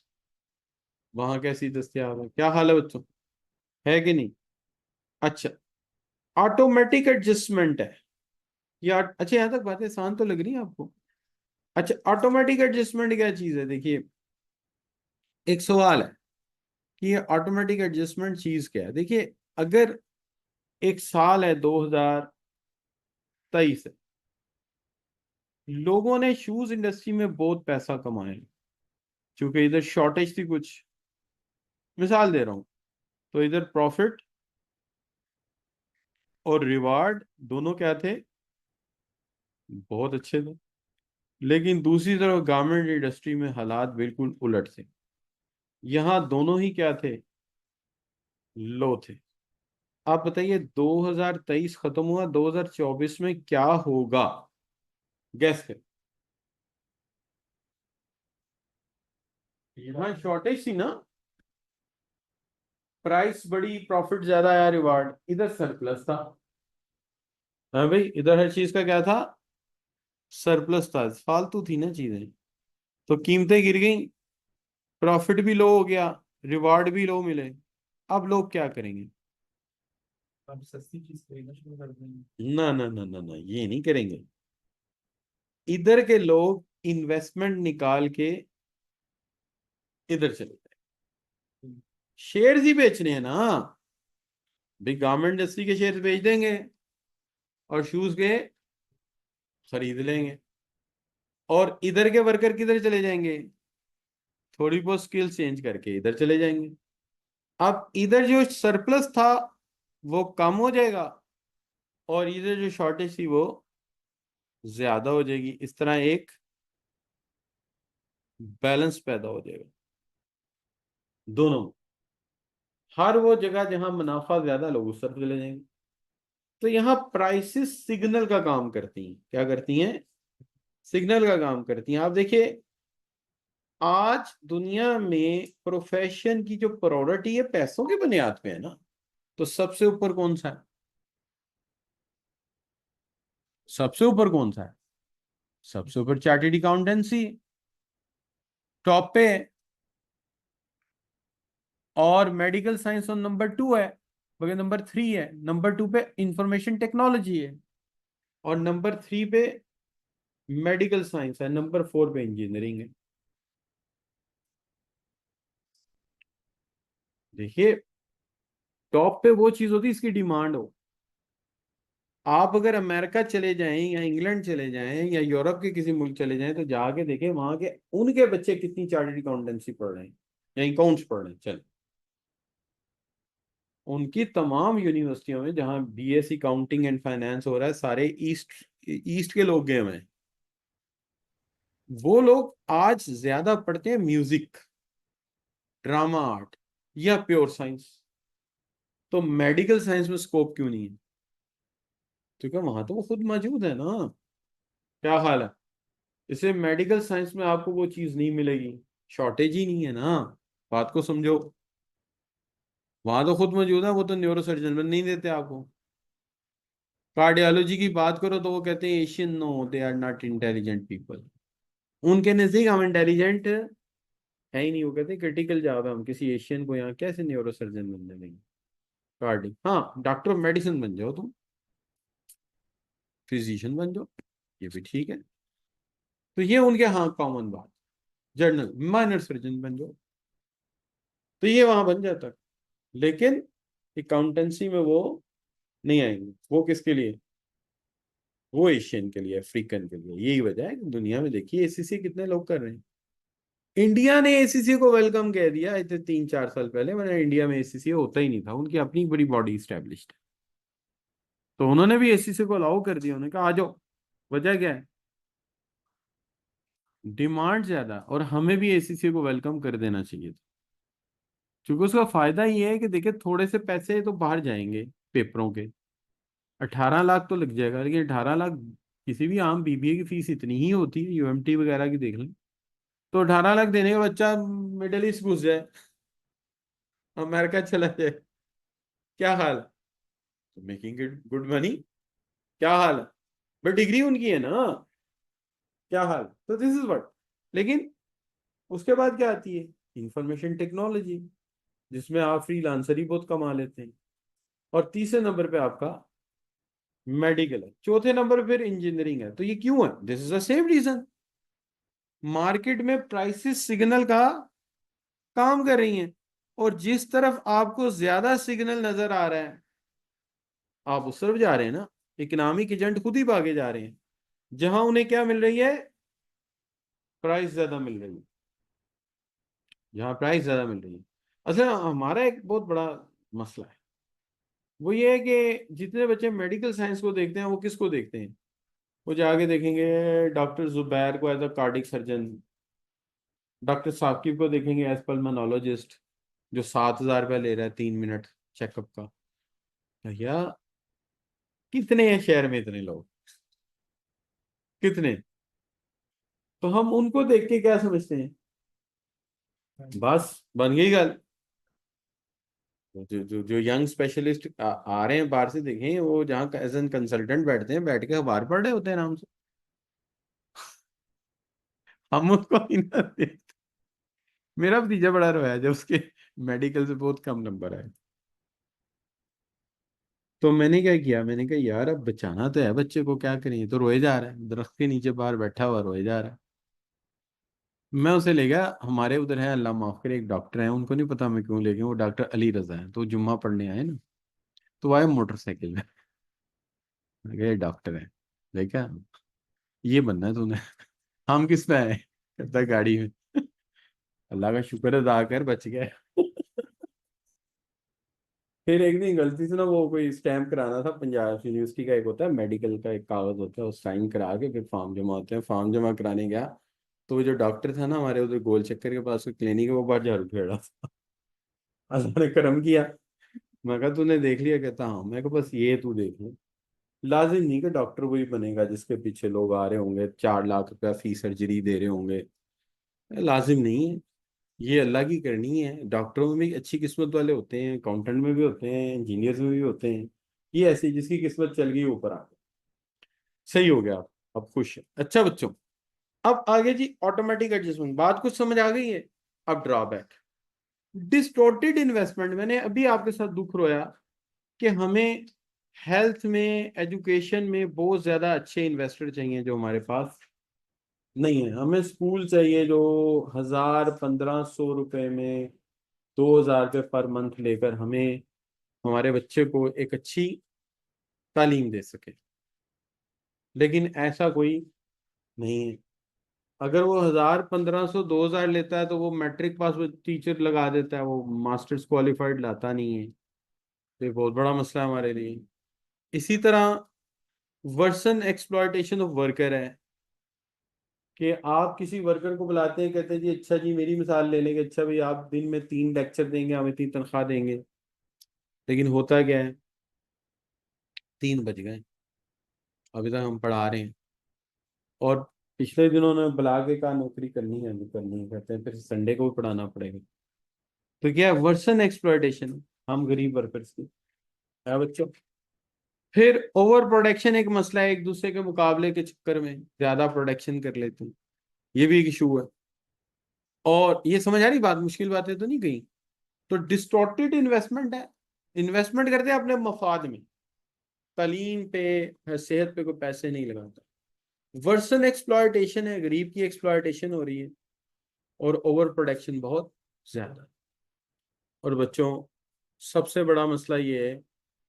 वहां कैसी दस्तयाब है। क्या हाल है बच्चों? है कि नहीं? अच्छा, ऑटोमेटिक एडजस्टमेंट है। अच्छा, यहाँ तक बातें आसान तो लग रही है आपको? अच्छा, ऑटोमेटिक एडजस्टमेंट क्या चीज है? देखिए, एक सवाल है कि ये ऑटोमेटिक एडजस्टमेंट चीज क्या है। देखिए, अगर एक साल है 2023 है, लोगों ने शूज इंडस्ट्री में बहुत पैसा कमाया, क्योंकि इधर शॉर्टेज थी कुछ। मिसाल दे रहा हूं, तो इधर प्रॉफिट और रिवार्ड दोनों क्या थे? बहुत अच्छे थे। लेकिन दूसरी तरफ गारमेंट इंडस्ट्री में हालात बिल्कुल उलट थे। यहाँ दोनों ही क्या थे? लो थे। आप बताइए, 2023 खत्म हुआ, 2024 में क्या होगा? गैस कर। यहाँ शॉर्टेज थी ना, प्राइस बड़ी, प्रॉफिट ज्यादा आया, रिवार्ड। इधर सरप्लस था। हाँ भाई, इधर हर चीज का क्या था? सरप्लस था, फालतू थी ना चीजें। तो कीमतें गिर गई, प्रॉफिट भी लो हो गया, रिवार्ड भी लो मिले। अब लोग क्या करेंगे? अब सस्ती चीज खरीदना शुरू कर देंगे। ना ना ना ना ना, ये नहीं करेंगे। इधर के लोग इन्वेस्टमेंट निकाल के इधर चले जाए, शेयर्स ही बेचने हैं ना भाई। गारमेंट इंडस्ट्री के शेयर्स बेच देंगे, और शूज के खरीद लेंगे, और इधर के वर्कर किधर चले जाएंगे, थोड़ी बहुत स्किल चेंज करके इधर चले जाएंगे। अब इधर जो सरप्लस था वो कम हो जाएगा, और इधर जो शॉर्टेज थी वो ज्यादा हो जाएगी। इस तरह एक बैलेंस पैदा हो जाएगा दोनों में। हर वो जगह जहां मुनाफा ज्यादा, लोग उस तरफ चले जाएंगे। तो यहाँ प्राइसेस सिग्नल का काम करती हैं। क्या करती हैं? सिग्नल का काम करती हैं। आप देखिए, आज दुनिया में प्रोफेशन की जो प्रायोरिटी है पैसों की बुनियाद पे है ना, तो सबसे ऊपर कौन सा है? सबसे ऊपर कौन सा है? सबसे ऊपर चार्टेड अकाउंटेंसी टॉप पे है, और मेडिकल साइंस और नंबर 2 है, बल्कि नंबर 3 है। नंबर 2 पे इंफॉर्मेशन टेक्नोलॉजी है, और नंबर 3 पे मेडिकल साइंस है, नंबर 4 पे इंजीनियरिंग है। देखिए, टॉप पे वो चीज होती है इसकी डिमांड हो। आप अगर अमेरिका चले जाएं, या इंग्लैंड चले जाएं, या यूरोप के किसी मुल्क चले जाएं, तो जाके देखें वहां के उनके बच्चे कितनी चार्टर्ड अकाउंटेंसी पढ़ रहे हैं या अकाउंट्स पढ़ रहे हैं। चल, उनकी तमाम यूनिवर्सिटियों में जहां बीएससी काउंटिंग एंड फाइनेंस हो रहा है, सारे ईस्ट ईस्ट के लोग गए हुए हैं। वो लोग आज ज्यादा पढ़ते हैं म्यूजिक, ड्रामा आर्ट, या प्योर साइंस। तो मेडिकल साइंस में स्कोप क्यों नहीं है? क्योंकि वहां तो वो खुद मौजूद है ना। क्या हाल है? इसे मेडिकल साइंस में आपको वो चीज नहीं मिलेगी, शॉर्टेज ही नहीं है ना। बात को समझो। वहां तो खुद मौजूद है, वो तो न्यूरो सर्जन में नहीं देते आपको। कार्डियोलॉजी की बात करो तो वो कहते हैं Asian, no they are not intelligent people. उनके नजदीक हम इंटेलिजेंट है ही नहीं। वो कहते हैं क्रिटिकल जॉब है, हम किसी एशियन को यहाँ कैसे न्यूरो सर्जन बन देंगे। कार्डिक, हाँ, डॉक्टर ऑफ मेडिसिन बन जाओ तुम, फिजिशियन बन जाओ, ये भी ठीक है। तो ये उनके हाँ कॉमन बात। जनरल माइनर सर्जन बन जाओ, तो ये वहां बन जाता है। लेकिन अकाउंटेंसी में वो नहीं आएंगे। वो किसके लिए? वो एशियन के लिए, अफ्रीकन के लिए। यही वजह है कि दुनिया में देखिए एसीसी कितने लोग कर रहे हैं। इंडिया ने एसीसी को वेलकम कह दिया इतने 3-4 साल पहले, वरना इंडिया में एसीसी होता ही नहीं था। उनकी अपनी बड़ी बॉडी स्टैब्लिश्ड है, तो उन्होंने भी एसीसी को अलाउ कर दिया। उन्होंने कहा आ जाओ। वजह क्या है? डिमांड ज्यादा, और हमें भी एसीसी को वेलकम कर देना चाहिए था। क्योंकि उसका फायदा ये है कि देखिए, थोड़े से पैसे तो बाहर जाएंगे पेपरों के। 18 लाख तो लग जाएगा, लेकिन 18 लाख, किसी भी आम बीबीए की फीस इतनी ही होती है, यूएमटी वगैरह की देख लें। तो 18 लाख देने का बच्चा मिडिल ईस्ट घुस जाए, अमेरिका चला जाए, क्या हाल है? तो मेकिंग इट गुड मनी, क्या हाल है? बट डिग्री उनकी है ना, क्या हाल? तो दिस इज व्हाट। लेकिन उसके बाद क्या आती है? इंफॉर्मेशन टेक्नोलॉजी, जिसमें आप फ्रीलांसर ही बहुत कमा लेते हैं। और तीसरे नंबर पे आपका मेडिकल है। चौथे नंबर पे फिर इंजीनियरिंग है। तो ये क्यों है? This is the same reason. Market में प्राइसेस सिग्नल का काम कर रही हैं, और जिस तरफ आपको ज्यादा सिग्नल नजर आ रहा है, आप उस तरफ जा रहे हैं ना। इकोनॉमिक एजेंट खुद ही भागे जा रहे हैं, जहां उन्हें क्या मिल रही है? प्राइस ज्यादा मिल रही है। जहां प्राइस ज्यादा मिल रही है। असल हमारा एक बहुत बड़ा मसला है, वो ये है कि जितने बच्चे मेडिकल साइंस को देखते हैं, वो किसको देखते हैं? वो जाके देखेंगे डॉक्टर जुबैर को as a cardiac surgeon, doctor Saqib को देखेंगे एज पल्मोनोलॉजिस्ट, जो 7,000 रुपया ले रहा है 3 मिनट चेकअप का। भैया, कितने हैं शहर में इतने लोग? कितने? तो हम उनको देख के क्या समझते हैं? बस बन गई गल। जो यंग स्पेशलिस्ट आ रहे हैं बाहर से, देखें वो जहाँ एज एन कंसल्टेंट बैठते हैं, बैठ के अखबार पढ़ रहे होते हैं आराम से। हम उसको ही ना देख। मेरा भतीजा बड़ा रोया जब उसके मेडिकल से बहुत कम नंबर आए। तो मैंने क्या किया, मैंने कहा यार अब बचाना तो है बच्चे को, क्या करें? तो रोए जा रहा है, दरख्त के नीचे बाहर बैठा हुआ रोए जा रहा है। मैं उसे ले गया, हमारे उधर है, अल्लाह माफ करे, एक डॉक्टर है, उनको नहीं पता मैं क्यों ले गया, वो डॉक्टर अली रजा है, तो जुम्मा पढ़ने आए ना, तो आए मोटरसाइकिल में। मैं कहा, "ये डॉक्टर है, देखा।" ये बनना है तूने। हम किस पे आए? कहता है, गाड़ी में। अल्लाह का शुक्र अदा कर, बच गया। फिर एक दिन गलती से ना वो कोई स्टैम्प कराना था, पंजाब यूनिवर्सिटी का एक होता है मेडिकल का एक कागज होता है, वो साइन करा के फिर फॉर्म जमा होते हैं, फॉर्म जमा कराने गया। तो वो जो डॉक्टर था ना हमारे उधर गोल चक्कर के पास क्लिनिक है, वो बाहर झाड़ू फेर रहा था। अल्लाह ने करम किया। मैं कहा तूने देख लिया? कहता हाँ। मैं कहा बस ये तू देख ले, लाजिम नहीं कि डॉक्टर वही बनेगा जिसके पीछे लोग आ रहे होंगे, 4 लाख रुपया फीस सर्जरी दे रहे होंगे। लाजिम नहीं है, ये अल्लाह की करनी है। डॉक्टरों में भी अच्छी किस्मत वाले होते हैं, अकाउंटेंट में भी होते हैं, इंजीनियर्स में भी होते हैं। ये ऐसी जिसकी किस्मत चल गई ऊपर आ गई। सही हो गया आप, अब खुश है। अच्छा बच्चों, अब आगे जी ऑटोमेटिक एडजस्टमेंट, बात कुछ समझ आ गई है? अब ड्रॉबैक, डिस्टोर्टेड इन्वेस्टमेंट। मैंने अभी आपके साथ दुख रोया कि हमें हेल्थ में, एजुकेशन में बहुत ज्यादा अच्छे इन्वेस्टर चाहिए जो हमारे पास नहीं है। हमें स्कूल चाहिए जो 1,000-1,500 रुपए में, 2,000 रुपये पर मंथ लेकर हमें हमारे बच्चे को एक अच्छी तालीम दे सके। लेकिन ऐसा कोई नहीं है। अगर वो 1,000, 1,500, 2,000 लेता है तो वो मैट्रिक पास टीचर लगा देता है, वो मास्टर्स क्वालिफाइड लाता नहीं है। तो ये बहुत बड़ा मसला है हमारे लिए। इसी तरह वर्सन एक्सप्लॉयटेशन ऑफ वर्कर है कि आप किसी वर्कर को बुलाते हैं, कहते हैं जी अच्छा जी, मेरी मिसाल ले लेंगे, अच्छा भाई आप दिन में 3 लेक्चर देंगे, हम इतनी तनख्वाह देंगे। लेकिन होता क्या है, 3 बज गए, अभी तक हम पढ़ा रहे हैं। और पिछले दिनों ने बुला के कहा नौकरी करनी है, नहीं करनी है, कहते हैं फिर संडे को भी पढ़ाना पड़ेगा। तो क्या है, वर्सन एक्सप्लॉयटेशन, हम गरीब वर्कर्स की है बच्चों। फिर ओवर प्रोडक्शन एक मसला है, एक दूसरे के मुकाबले के चक्कर में ज्यादा प्रोडक्शन कर लेते हैं, ये भी एक इशू है। और ये समझ आ रही बात, मुश्किल बातें तो नहीं कही। तो डिस्टॉर्टेड इन्वेस्टमेंट है, इन्वेस्टमेंट करते हैं अपने मफाद में, तालीम पे, सेहत पे कोई पैसे नहीं लगाता। वर्सन एक्सप्लॉयटेशन है, गरीब की एक्सप्लॉयटेशन हो रही है, और ओवर प्रोडक्शन बहुत ज्यादा। और बच्चों, सबसे बड़ा मसला ये है,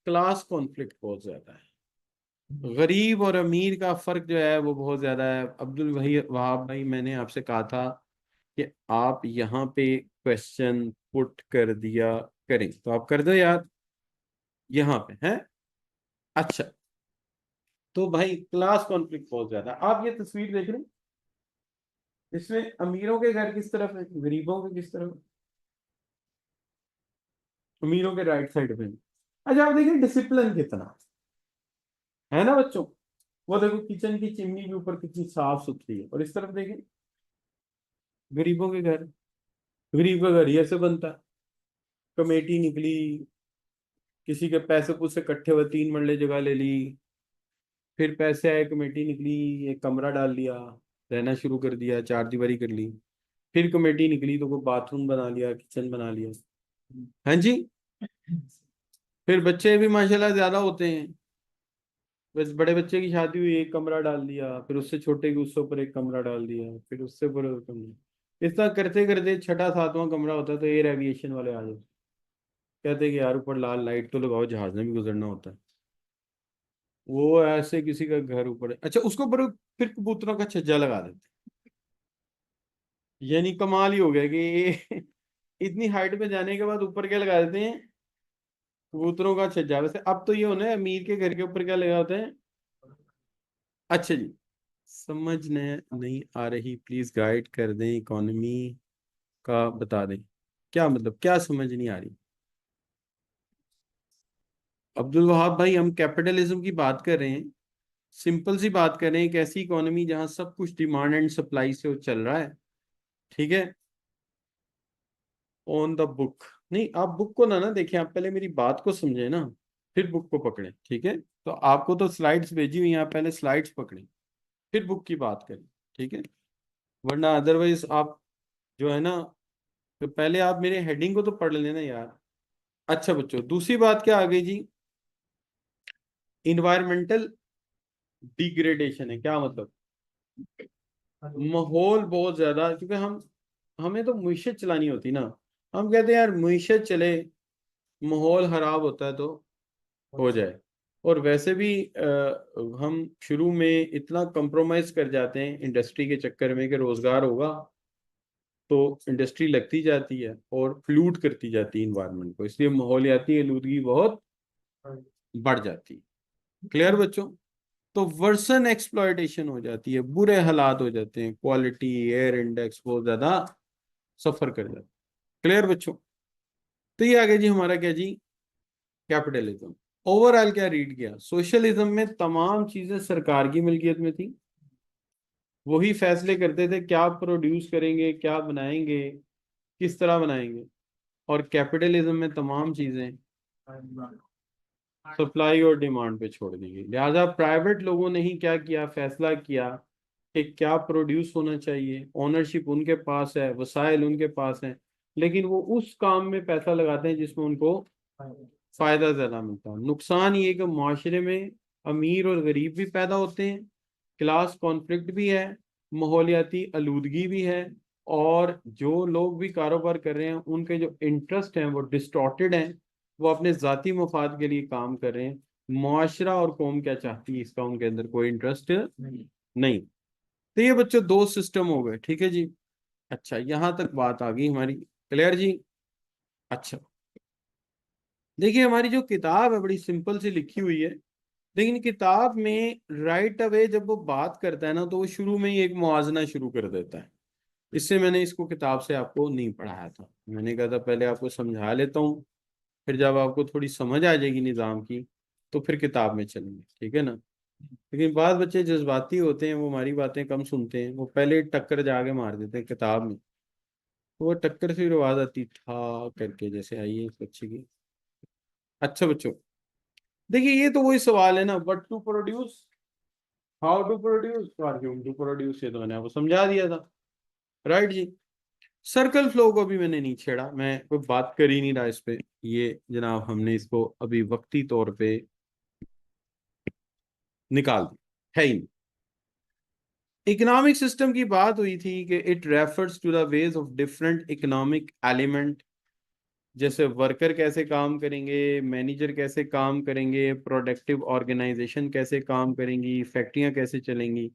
क्लास कॉन्फ्लिक्ट बहुत ज्यादा है। गरीब और अमीर का फर्क जो है वो बहुत ज्यादा है। अब्दुल वही वहाब भाई, मैंने आपसे कहा था कि आप यहाँ पे क्वेश्चन पुट कर दिया करें, तो आप कर दो यार, यहाँ पे है। अच्छा, तो भाई क्लास कॉन्फ्लिक्ट बहुत ज्यादा। आप ये तस्वीर देख रहे हैं, इसमें अमीरों के घर किस तरफ है, गरीबों के किस तरफ है? अमीरों के राइट साइड पे है। अच्छा, आप देखिए डिसिप्लिन कितना है ना बच्चों। वो देखो किचन की चिमनी के ऊपर कितनी साफ सुथरी है, और इस तरफ देखें गरीबों के घर। गरीब का घर ये से बनता है, कमेटी निकली, किसी के पैसे पूसे इकट्ठे हुए, 3 मरले जगह ले ली, फिर पैसे आए, कमेटी निकली, एक कमरा डाल लिया, रहना शुरू कर दिया, 4 दीवारी कर ली। फिर कमेटी निकली तो कोई बाथरूम बना लिया, किचन बना लिया। हाँ जी। फिर बच्चे भी माशाल्लाह ज्यादा होते हैं, बस बड़े बच्चे की शादी हुई, एक कमरा डाल दिया, फिर उससे छोटे की उससे ऊपर एक कमरा डाल दिया, फिर उससे ऊपर एक कमरा। इस तरह करते करते छठा सातवां कमरा होता है तो एयर एविएशन वाले आ जाते, कहते हैं कि यार ऊपर लाल लाइट तो लगाओ, जहाज में भी गुजरना होता है। वो ऐसे किसी का घर ऊपर है। अच्छा, उसके ऊपर फिर कबूतरों का छज्जा लगा देते हैं। यानी कमाल ही हो गया कि ये इतनी हाइट पे जाने के बाद ऊपर क्या लगा देते हैं, कबूतरों का छज्जा। वैसे अब तो ये होना है, अमीर के घर के ऊपर क्या लगा होता है? अच्छा जी, समझ नहीं आ रही, प्लीज गाइड कर दें, इकोनॉमी का बता दें। क्या मतलब, क्या समझ नहीं आ रही? अब्दुल वहाब भाई, हम कैपिटलिज्म की बात कर रहे हैं, सिंपल सी बात कर रहे हैं, एक ऐसी इकोनॉमी जहां सब कुछ डिमांड एंड सप्लाई से वो चल रहा है। ठीक है, ऑन द बुक। नहीं, आप बुक को ना ना देखें, आप पहले मेरी बात को समझे ना, फिर बुक को पकड़े। ठीक है, तो आपको तो स्लाइड्स भेजी हुई हैं, आप पहले स्लाइड्स पकड़े, फिर बुक की बात करें। ठीक है, वरना अदरवाइज आप जो है ना, तो पहले आप मेरे हेडिंग को तो पढ़ लेना यार। अच्छा बच्चों, दूसरी बात क्या आ गई जी, इन्वायरमेंटल डिग्रेडेशन है। क्या मतलब? माहौल बहुत ज्यादा, क्योंकि हम हमें तो मुईशत चलानी होती ना। हम कहते हैं यार मुईशत चले, माहौल खराब होता है तो हो जाए। और वैसे भी हम शुरू में इतना कंप्रोमाइज कर जाते हैं इंडस्ट्री के चक्कर में कि रोजगार होगा, तो इंडस्ट्री लगती जाती है और फ्लूट करती जाती है इन्वायरमेंट को, इसलिए माहौलियाती आलूदगी बहुत बढ़ जाती है। क्लियर बच्चों? तो वर्सन एक्सप्लॉयटेशन हो जाती है, बुरे हालात हो जाते हैं, क्वालिटी एयर इंडेक्स बहुत ज्यादा सफर कर जाता है। क्लियर बच्चों? तो ये आगे जी हमारा क्या जी, कैपिटलिज्म। ओवरऑल क्या रीड किया, सोशलिज्म में तमाम चीजें सरकार की मिल्कियत में थी, वही फैसले करते थे क्या प्रोड्यूस करेंगे, क्या बनाएंगे, किस तरह बनाएंगे। और कैपिटलिज्म में तमाम चीजें सप्लाई और डिमांड पे छोड़ दी गई, लिहाजा प्राइवेट लोगों ने ही क्या किया, फैसला किया कि क्या प्रोड्यूस होना चाहिए, ओनरशिप उनके पास है, वसाइल उनके पास है, लेकिन वो उस काम में पैसा लगाते हैं जिसमें उनको फायदा ज्यादा मिलता है। नुकसान ये कि माशरे में अमीर और गरीब भी पैदा होते हैं, क्लास कॉन्फ्लिक्ट भी है, माहौलियाती आलूदगी भी है, और जो लोग भी कारोबार कर रहे हैं उनके जो इंटरेस्ट हैं वो डिस्टॉर्टेड हैं, वो अपने जाती मफाद के लिए काम कर रहे हैं। मुआशरा और कौम क्या चाहती है इसका उनके अंदर कोई इंटरेस्ट नहीं। तो ये बच्चों दो सिस्टम हो गए, ठीक है जी। अच्छा, यहां तक बात आ गई हमारी, क्लियर जी? अच्छा, देखिए हमारी जो किताब है बड़ी सिंपल सी लिखी हुई है, लेकिन किताब में राइट अवे जब वो बात करता है ना, तो वो शुरू में ही एक मुआजना शुरू कर देता है। इससे मैंने इसको किताब से आपको नहीं पढ़ाया था, मैंने कहा था पहले आपको समझा लेता हूँ, फिर जब आपको थोड़ी समझ आ जाएगी निज़ाम की तो फिर किताब में चलेंगे, ठीक है ना। लेकिन बाद बच्चे जज्बाती होते हैं, वो हमारी बातें कम सुनते हैं, वो पहले टक्कर जाके मार देते हैं किताब में, तो वो टक्कर से फिर आवाज आती था करके, जैसे आई है इस बच्चे की। अच्छा बच्चों, देखिए ये तो वही सवाल है ना, what to produce, how to produce, और ह्यूम टू प्रोड्यूस, ये तो मैंने आपको समझा दिया था, राइट जी। सर्कल फ्लो को भी मैंने नहीं छेड़ा, मैं कोई बात कर ही नहीं रहा इस पे, ये जनाब हमने इसको अभी वक्ती तौर पे निकाल दिया है ही नहीं। इकोनॉमिक सिस्टम की बात हुई थी कि it refers to the ways of different economic element, जैसे वर्कर कैसे काम करेंगे, मैनेजर कैसे काम करेंगे, प्रोडक्टिव ऑर्गेनाइजेशन कैसे काम करेंगी, फैक्ट्रियां कैसे चलेंगी,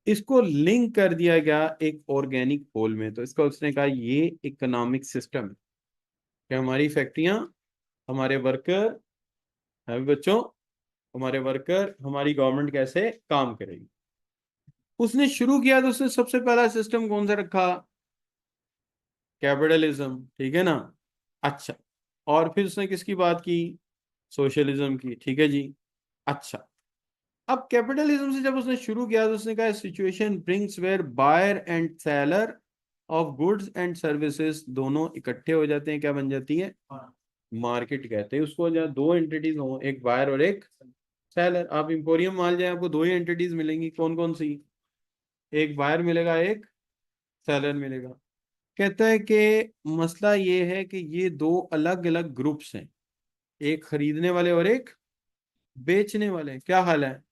इसको लिंक कर दिया गया एक ऑर्गेनिक होल में। तो इसका उसने कहा ये इकोनॉमिक सिस्टम है कि हमारी फैक्ट्रियां, हमारे वर्कर है बच्चों, हमारे वर्कर, हमारी गवर्नमेंट कैसे काम करेगी। उसने शुरू किया तो उसने सबसे पहला सिस्टम कौन सा रखा, कैपिटलिज्म, ठीक है ना। अच्छा, और फिर उसने किसकी बात की, सोशलिज्म की, ठीक है जी। अच्छा, अब कैपिटलिज्म से जब उसने शुरू किया तो उसने कहा situation brings where buyer and seller of goods and services दोनों इकट्ठे हो जाते हैं, क्या बन जाती है, मार्केट कहते हैं उसको, जहाँ दो एंटिटीज हो, एक बायर और एक सेलर। आप इंपोरियम माल जाए आपको दो ही एंटिटीज मिलेंगी, कौन कौन सी, एक बायर मिलेगा, एक सेलर मिलेगा। कहता है कि मसला ये है कि ये दो अलग अलग ग्रुप्स हैं, एक खरीदने वाले और एक बेचने वाले, क्या हाल है।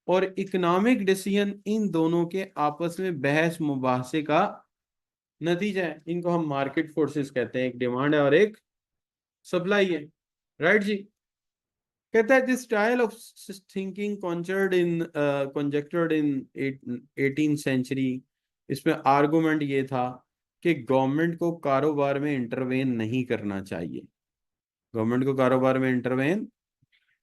और इकोनॉमिक डिसीजन इन दोनों के आपस में बहस मुबाहसे का नतीजा है, इनको हम मार्केट फोर्सेस कहते हैं, एक डिमांड है और एक सप्लाई है, राइट जी। कहता है this style of thinking conjectured in 18th century, इसमें आर्गुमेंट ये था कि गवर्नमेंट को कारोबार में इंटरवेन नहीं करना चाहिए, गवर्नमेंट को कारोबार में इंटरवेन,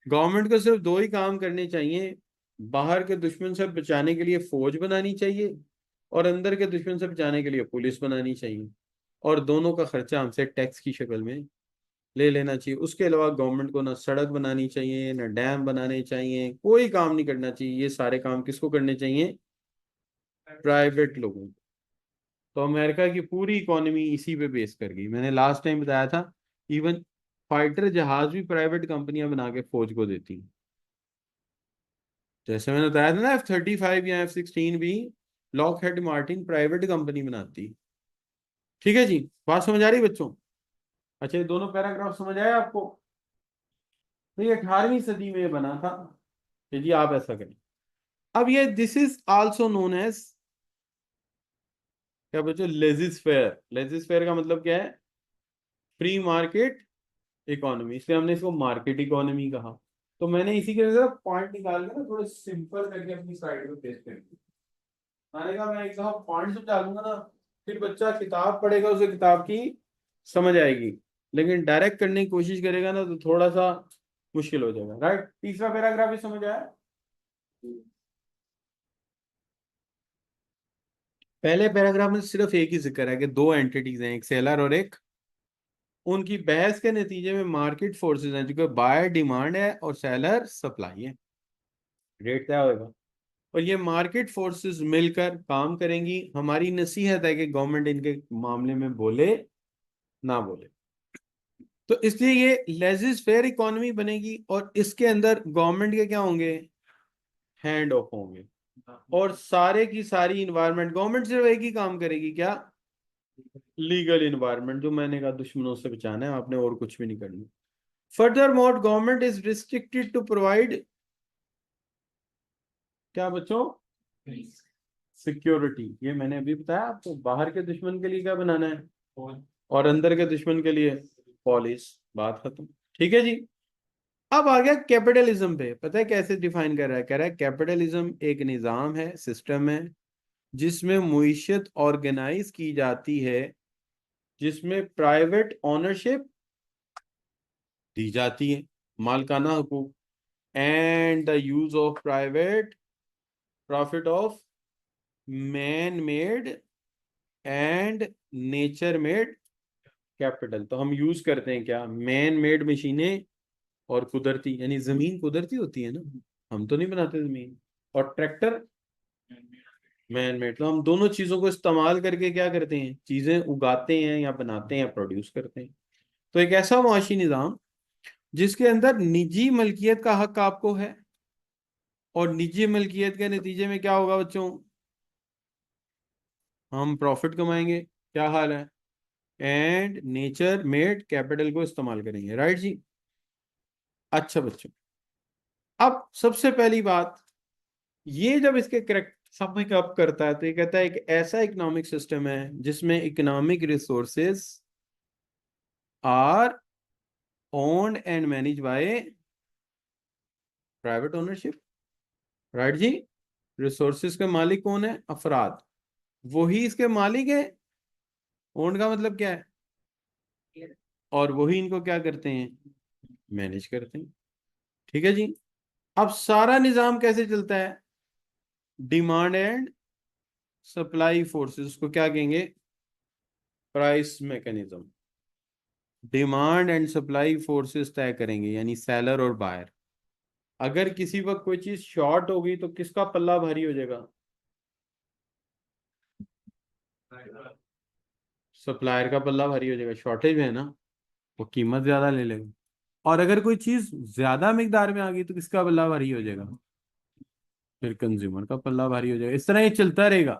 गवर्नमेंट को सिर्फ दो ही काम करने चाहिए, बाहर के दुश्मन से बचाने के लिए फौज बनानी चाहिए, और अंदर के दुश्मन से बचाने के लिए पुलिस बनानी चाहिए, और दोनों का खर्चा हमसे टैक्स की शक्ल में ले लेना चाहिए। उसके अलावा गवर्नमेंट को ना सड़क बनानी चाहिए, ना डैम बनाने चाहिए, कोई काम नहीं करना चाहिए, ये सारे काम किसको करने चाहिए, प्राइवेट लोगों को। तो अमेरिका की पूरी इकोनॉमी इसी पे बेस कर गई, मैंने लास्ट टाइम बताया था, इवन फाइटर जहाज भी प्राइवेट कंपनियां बना के फौज को देती, जैसे मैंने बताया था ना F-35 या F-16 भी लॉकहेड मार्टिन प्राइवेट कंपनी बनाती, ठीक है जी। बात समझ आ रही बच्चों? अच्छा, ये दोनों पैराग्राफ समझ आए आपको? तो ये 18वीं सदी में बना था कि जी आप ऐसा करें। अब ये this is also known as, क्या बच्चों, लेजिस फेयर, लेजिस फेयर का मतलब क्या है, फ्री मार्केट इकोनॉमी, इसलिए हमने इसको मार्केट इकोनॉमी कहा। तो मैंने इसी के जरा पॉइंट निकाल के ना थोड़े सिंपल करके अपनी स्लाइड में पेस्ट कर दिया। मैंने कहा मैं एक दफा पॉइंट डालूंगा ना, फिर बच्चा किताब पढ़ेगा, उसे किताब की समझ आएगी, लेकिन डायरेक्ट करने की कोशिश करेगा ना तो थोड़ा सा मुश्किल हो जाएगा। राइट, तीसरा पैराग्राफ भी समझ आया। पहले पैराग्राफ में सिर्फ एक ही जिक्र है कि दो एंटिटीज हैं, एक सेलर और एक, उनकी बहस के नतीजे में मार्केट फोर्सेस हैं, जो कि बायर डिमांड है और सेलर सप्लाई है। रेट क्या होगा, और ये मार्केट फोर्सेस मिलकर काम करेंगी। हमारी नसीहत है कि गवर्नमेंट इनके मामले में बोले ना बोले। तो इसलिए ये लेजिस फेयर इकोनॉमी बनेगी और इसके अंदर गवर्नमेंट के क्या होंगे, हैंड ऑफ होंगे, और सारे की सारी इन्वायरमेंट गवर्नमेंट सिर्फ एक ही काम करेगी, क्या, लीगल इन्वायरमेंट, जो मैंने कहा दुश्मनों से बचाना है आपने, और कुछ भी नहीं करना। Furthermore government is restricted to provide, क्या बच्चों, सिक्योरिटी। ये मैंने अभी बताया आपको, बाहर के दुश्मन के लिए क्या बनाना है, और अंदर के दुश्मन के लिए पॉलिस। बात खत्म। ठीक है जी। अब आ गया कैपिटलिज्म पे। पता है कैसे डिफाइन कर रहा है, कह रहा है कैपिटलिज्म एक निजाम है, सिस्टम है, जिसमें मुईशत ऑर्गेनाइज की जाती है, जिसमें प्राइवेट ओनरशिप दी जाती है, मालकाना हकूक, and the use of private profit of man made and nature made capital. तो हम यूज करते हैं क्या, मैन मेड मशीनें और कुदरती, यानी जमीन कुदरती होती है ना, हम तो नहीं बनाते जमीन, और ट्रैक्टर मैन मेड। तो हम दोनों चीजों को इस्तेमाल करके क्या करते हैं, चीजें उगाते हैं या बनाते हैं, प्रोड्यूस करते हैं। तो एक ऐसा मुआशी निजाम जिसके अंदर निजी मल्कियत का हक आपको है, और निजी मल्कियत के नतीजे में क्या होगा बच्चों, हम प्रॉफिट कमाएंगे, क्या हाल है, एंड नेचर मेड कैपिटल को इस्तेमाल करेंगे। राइट जी। अच्छा बच्चों, अब सबसे पहली बात, ये जब इसके करेक्ट समझ अप करता है तो ये कहता है एक ऐसा इकोनॉमिक सिस्टम है जिसमें economic resources are owned and manage by private ownership. Right जी। रिसोर्सेज के मालिक कौन है, अफराद, वही इसके मालिक है। ओन्ड का मतलब क्या है, और वही इनको क्या करते हैं, मैनेज करते हैं। ठीक है जी। अब सारा निजाम कैसे चलता है, डिमांड एंड सप्लाई फोर्सेस को क्या कहेंगे, price mechanism. Demand and supply forces तय करेंगे, यानी सेलर और बायर। अगर किसी वक्त कोई चीज शॉर्ट हो गई तो किसका पल्ला भारी हो जाएगा, सप्लायर का पल्ला भारी हो जाएगा, शॉर्टेज है ना, वो कीमत ज्यादा ले लेगा। और अगर कोई चीज ज्यादा मिकदार में आ गई तो किसका पल्ला भारी हो जाएगा, फिर कंज्यूमर का पल्ला भारी हो जाएगा। इस तरह ये चलता रहेगा।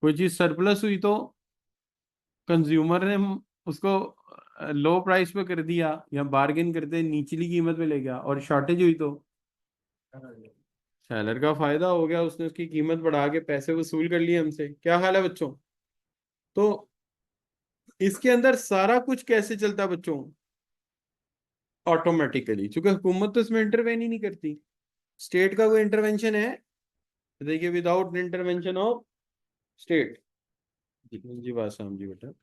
कोई चीज सरप्लस हुई तो कंज्यूमर ने उसको लो प्राइस पे कर दिया, या बार्गेन करते निचली कीमत पे ले गया, और शॉर्टेज हुई तो सेलर का फायदा हो गया, उसने उसकी कीमत बढ़ा के पैसे वसूल कर लिए हमसे। क्या हाल है बच्चों। तो इसके अंदर सारा कुछ कैसे चलता है बच्चों, ऑटोमेटिकली, क्योंकि हुकूमत तो इसमें इंटरवेन ही नहीं करती। स्टेट का कोई इंटरवेंशन है, तो देखिए, विदाउट इंटरवेंशन ऑफ स्टेट। जी बात साहब जी, बेटा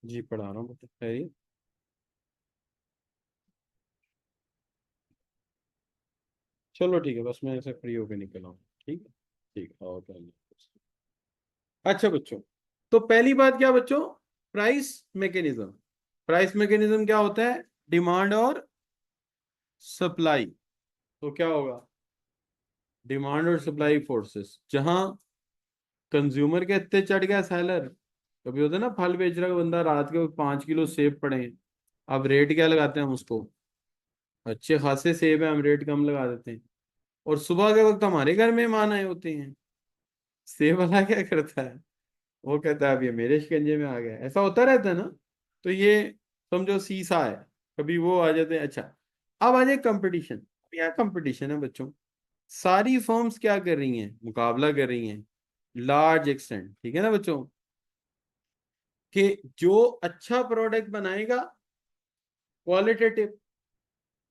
जी पढ़ा रहा हूँ बेटा, है ये। चलो ठीक है, बस मैं ऐसे फ्री होके निकल आऊँ। ठीक है, ठीक है, और क्या। अच्छा बच्चों, तो पहली बात क्या बच्चों, प्राइस मैकेनिज्म। प्राइस मैकेनिज्म क्या होता है, डिमांड और सप्लाई। तो क्या होगा, डिमांड और सप्लाई फोर्सेस, जहां कंज्यूमर के इतने चढ़ गया सेलर। कभी होता है ना, फल बेच रहा है बंदा, रात के 5 किलो सेब पड़े हैं, अब रेट क्या लगाते हैं हम उसको, अच्छे खासे सेब है, हम रेट कम लगा देते हैं। और सुबह के वक्त हमारे घर मेहमान आए होते हैं, सेब वाला क्या करता है, वो कहता है अब ये मेरे शिकंजे में आ गया। ऐसा होता रहता है ना। तो ये समझो सीसा है, कभी वो आ जाते हैं। अच्छा, अब आ जाए कंपटीशन। यहाँ कंपटीशन है बच्चों, सारी फर्म्स क्या कर रही हैं, मुकाबला कर रही हैं, लार्ज एक्सटेंट। ठीक है ना बच्चों, कि जो अच्छा प्रोडक्ट बनाएगा, क्वालिटेटिव,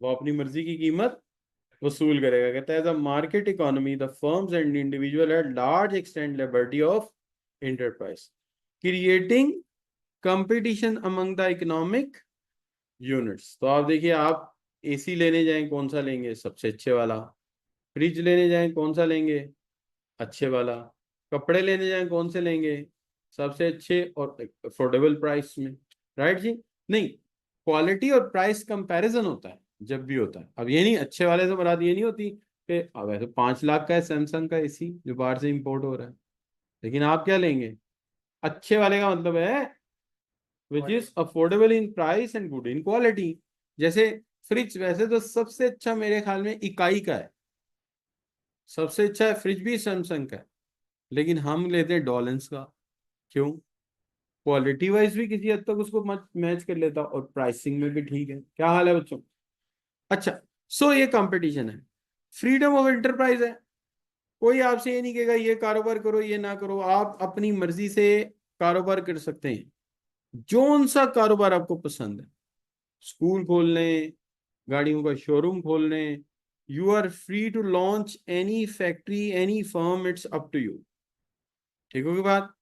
वो अपनी मर्जी की कीमत वसूल करेगा। कहता है, the market economy the firms and individual at large extend liberty of enterprise creating competition among the economic units. तो आप देखिए, आप एसी लेने जाएं, कौन सा लेंगे? सबसे अच्छे वाला। फ्रिज लेने जाएं, कौन सा लेंगे? अच्छे वाला। कपड़े लेने जाएं, कौन से लेंगे? सबसे अच्छे और अफोर्डेबल प्राइस में। राइट जी? नहीं, क्वालिटी और प्राइस कंपैरिजन होता है जब भी होता है। अब ये नहीं, अच्छे वाले से मुराद ये नहीं होती कि अब ऐसे 5 लाख का है सैमसंग का एसी जो बाहर से इंपोर्ट हो रहा है, लेकिन आप क्या लेंगे? अच्छे वाले का मतलब है which is affordable in price and good in quality. जैसे फ्रिज, वैसे तो सबसे अच्छा मेरे ख्याल में इकाई का है, सबसे अच्छा है फ्रिज भी सैमसंग का है, लेकिन हम लेते हैं डॉलेंस का। क्यों? क्वालिटी वाइज भी किसी हद तक उसको मैच कर लेता और प्राइसिंग में भी ठीक है। क्या हाल है बच्चों? अच्छा, सो ये कंपटीशन है, फ्रीडम ऑफ एंटरप्राइज है। कोई आपसे ये नहीं कहेगा ये कारोबार करो ये ना करो, आप अपनी मर्जी से कारोबार कर सकते हैं। जोन सा कारोबार आपको पसंद है, स्कूल खोल लें, गाड़ियों का शोरूम खोल लें, you are free to launch any factory any firm, it's up to you. ठीक होगी बात?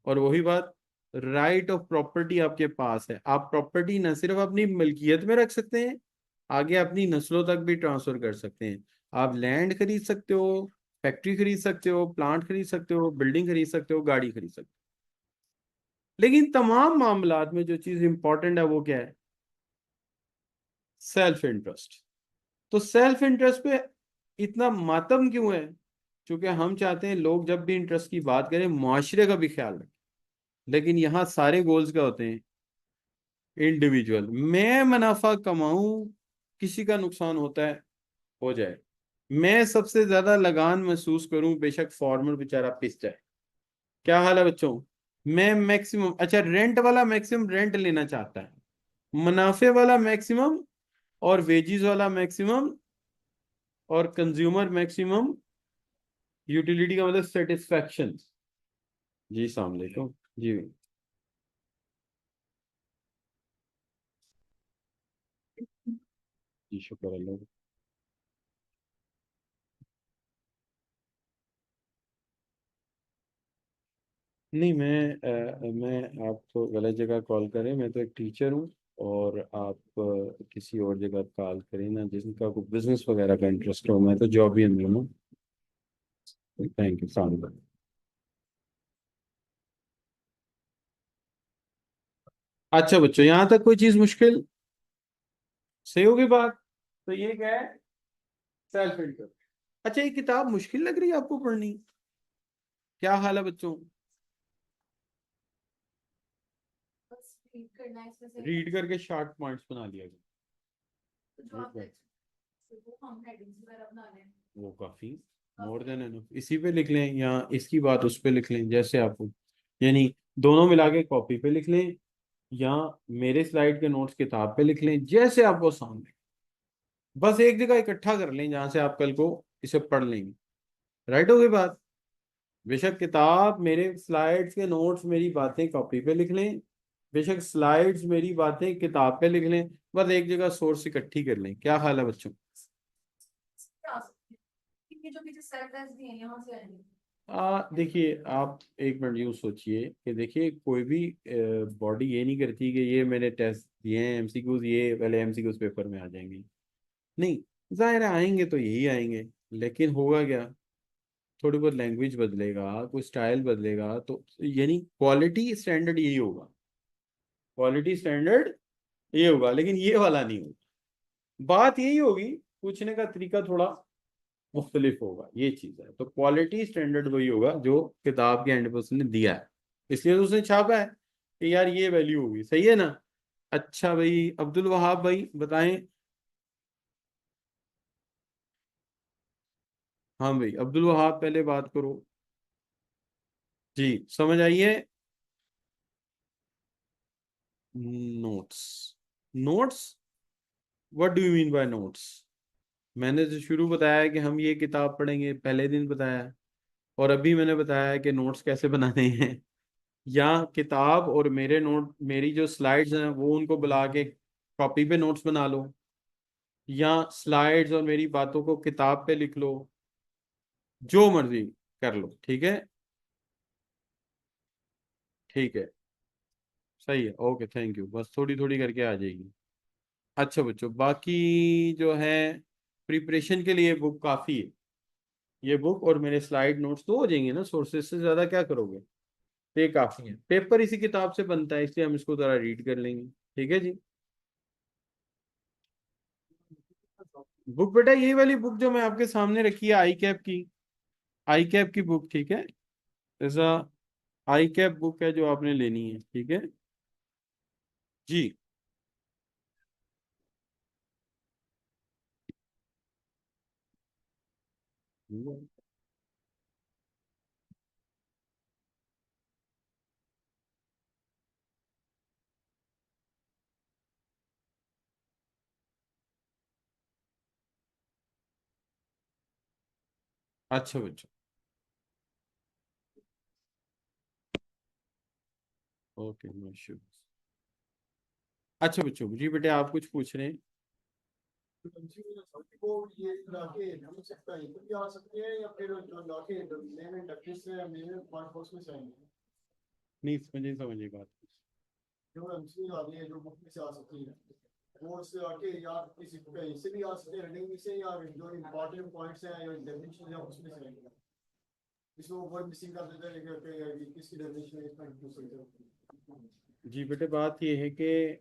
और वही बात, राइट ऑफ प्रॉपर्टी आपके पास है। आप प्रॉपर्टी न सिर्फ अपनी मलकियत में रख सकते हैं, आगे अपनी नस्लों तक भी ट्रांसफर कर सकते हैं। आप लैंड खरीद सकते हो, फैक्ट्री खरीद सकते हो, प्लांट खरीद सकते हो, बिल्डिंग खरीद सकते हो, गाड़ी खरीद सकते हो। लेकिन तमाम मामलात में जो चीज इंपॉर्टेंट है वो क्या है? Self interest. तो सेल्फ इंटरेस्ट पे इतना मातम क्यों है? क्योंकि हम चाहते हैं लोग जब भी इंटरेस्ट की बात करें मुआशरे का भी ख्याल रखें। लेकिन यहाँ सारे गोल्स क्या होते हैं? इंडिविजुअल, मैं मुनाफा कमाऊं, किसी का नुकसान होता है हो जाए, मैं सबसे ज्यादा लगान महसूस करूं, बेशक फार्मर बेचारा पिस जाए। क्या हाल है बच्चों? मैं मैक्सिमम, अच्छा रेंट वाला मैक्सिमम रेंट लेना चाहता है, मुनाफे वाला मैक्सिमम, और वेजिस वाला मैक्सिमम, और कंज्यूमर मैक्सिमम, यूटिलिटी का मतलब सेटिस्फैक्शन। जी सामने वालेकुम। जी जी, शुक्र अल्लाह। नहीं, मैं आप तो गलत जगह कॉल करें, मैं तो एक टीचर हूँ। और आप किसी और जगह कॉल करें ना, जिनका कोई बिजनेस वगैरह का इंटरेस्ट हो। मैं तो जॉब ही अंदर हूँ। थैंक यू, सलाम। अच्छा बच्चों, यहाँ तक कोई चीज मुश्किल? सही होगी बात? तो ये क्या है? Self interest. अच्छा, ये किताब मुश्किल लग रही है आपको पढ़नी? क्या हाल है बच्चों? रीड करके शॉर्ट पॉइंट्स बना लिया गया, वो काफी मोर देन एनफ। इसी पे लिख लें या इसकी बात उस पे लिख लें, जैसे आपको, यानी दोनों मिला के कॉपी पे लिख लें, या मेरे स्लाइड के नोट्स किताब पे लिख लें, जैसे आपको सामने। बस एक जगह इकट्ठा कर लें जहां से आप कल को इसे पढ़ लेंगे। राइट हो गई बात? बेशक किताब, मेरे स्लाइड्स के नोट्स, मेरी बातें कॉपी पे लिख लें, बेशक स्लाइड्स मेरी बातें किताब पे लिख लें, बस एक जगह सोर्स इकट्ठी कर लें। क्या हाल है बच्चों? देखिए, आप एक मिनट यूँ सोचिए कि देखिए, कोई भी बॉडी ये नहीं करती कि ये मैंने टेस्ट दिए हैं एमसीक्यूज, ये पहले एमसीक्यूज पेपर में आ जाएंगे। नहीं, जाहिर है आएंगे तो यही आएंगे, लेकिन होगा क्या? थोड़ी बहुत लैंग्वेज बदलेगा, कोई स्टाइल बदलेगा, तो यानी क्वालिटी स्टैंडर्ड यही होगा। क्वालिटी स्टैंडर्ड ये होगा, लेकिन ये वाला नहीं होगा। बात यही होगी, पूछने का तरीका थोड़ा मुख्तलिफ होगा, ये चीज है। तो क्वालिटी स्टैंडर्ड वही होगा जो किताब के एंड पे उसने दिया है, इसलिए तो उसने छापा है कि यार ये वैल्यू होगी। सही है ना? अच्छा भाई, अब्दुल वहाब भाई बताएं। हाँ भाई, अब्दुल वहाब पहले बात करो। जी, समझ आइए। Notes? Notes? What do you mean by notes? मैंने तो शुरू बताया कि हम ये किताब पढ़ेंगे, पहले दिन बताया, और अभी मैंने बताया है कि नोट्स कैसे बनाने हैं। या किताब और मेरे नोट, मेरी जो स्लाइड्स हैं वो, उनको बुला के कॉपी पे नोट्स बना लो। या स्लाइड्स और मेरी बातों को किताब पे लिख लो, जो मर्जी कर लो, ठीक है। ठीक है, सही है, ओके, थैंक यू। बस थोड़ी थोड़ी करके आ जाएगी। अच्छा बच्चों, बाकी जो है प्रिपरेशन के लिए बुक काफ़ी है। ये बुक और मेरे स्लाइड नोट्स तो हो जाएंगे ना, सोर्सेज से ज़्यादा क्या करोगे। तो ये काफ़ी है, पेपर इसी किताब से बनता है, इसलिए हम इसको ज़रा रीड कर लेंगे। ठीक है जी। बुक बेटा यही वाली बुक जो मैं आपके सामने रखी है, आई कैप की। आई कैप की बुक, ठीक है। ऐसा आई कैप बुक है जो आपने लेनी है, ठीक है जी। अच्छा बच्चों, ओके, नो इश्यूज। अच्छा बच्चों जी, बेटे आप कुछ पूछ रहे हैं। वो ये लाके हम सकता है तो भी आ सकते हैं या फिर जो लाके मेन इंडस्ट्री से मेन वर्कफोर्स में से आएंगे। नहीं समझे, समझे बात। जो एमसीक्यू आ रही है जो बुक में से आ सकती है वो उससे आके या किसी कहीं से भी आ सकते हैं रीडिंग में से या जो इम्पोर्टेंट पॉइंट्स हैं या डेफिनेशन है उसमें से आएंगे। इसको वर्ड मिसिंग कर देते हैं कि किसकी डेफिनेशन है इसमें पूछ सकते हैं। जी बेटे, बात ये है कि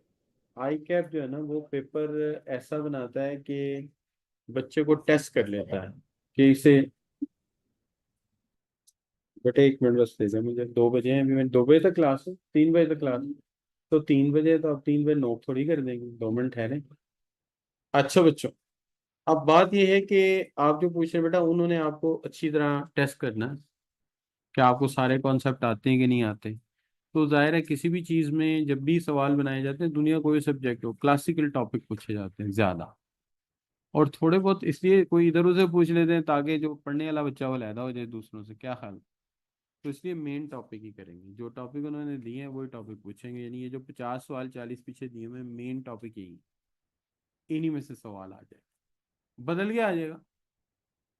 आई कैप जो है ना, वो पेपर ऐसा बनाता है कि बच्चे को टेस्ट कर लेता है कि इसे। बेटे एक मिनट बस दे दे मुझे, 2 बजे हैं अभी, मैं 2 बजे तक क्लास है, 3 बजे तक क्लास है। तो 3 बजे तो आप 3 बजे नोट थोड़ी कर देंगे, 2 मिनट ठहरे। अच्छा बच्चों, अब बात यह है कि आप जो पूछ रहे हैं बेटा, उन्होंने आपको अच्छी तरह टेस्ट करना है कि आपको सारे कॉन्सेप्ट आते हैं कि नहीं आते। तो जाहिर है किसी भी चीज़ में जब भी सवाल बनाए जाते हैं, दुनिया कोई सब्जेक्ट हो, क्लासिकल टॉपिक पूछे जाते हैं ज़्यादा। और थोड़े बहुत इसलिए कोई इधर उधर पूछ लेते हैं ताकि जो पढ़ने वाला बच्चा वो लहदा हो जाए दूसरों से, क्या ख्याल। तो इसलिए मेन टॉपिक ही करेंगे, जो टॉपिक उन्होंने दिए हैं वही टॉपिक पूछेंगे, यानी ये जो 50 सवाल 40 पीछे दिए हुए मेन टॉपिक यही, इन्हीं में से सवाल आ जाए। बदल के आ जाएगा,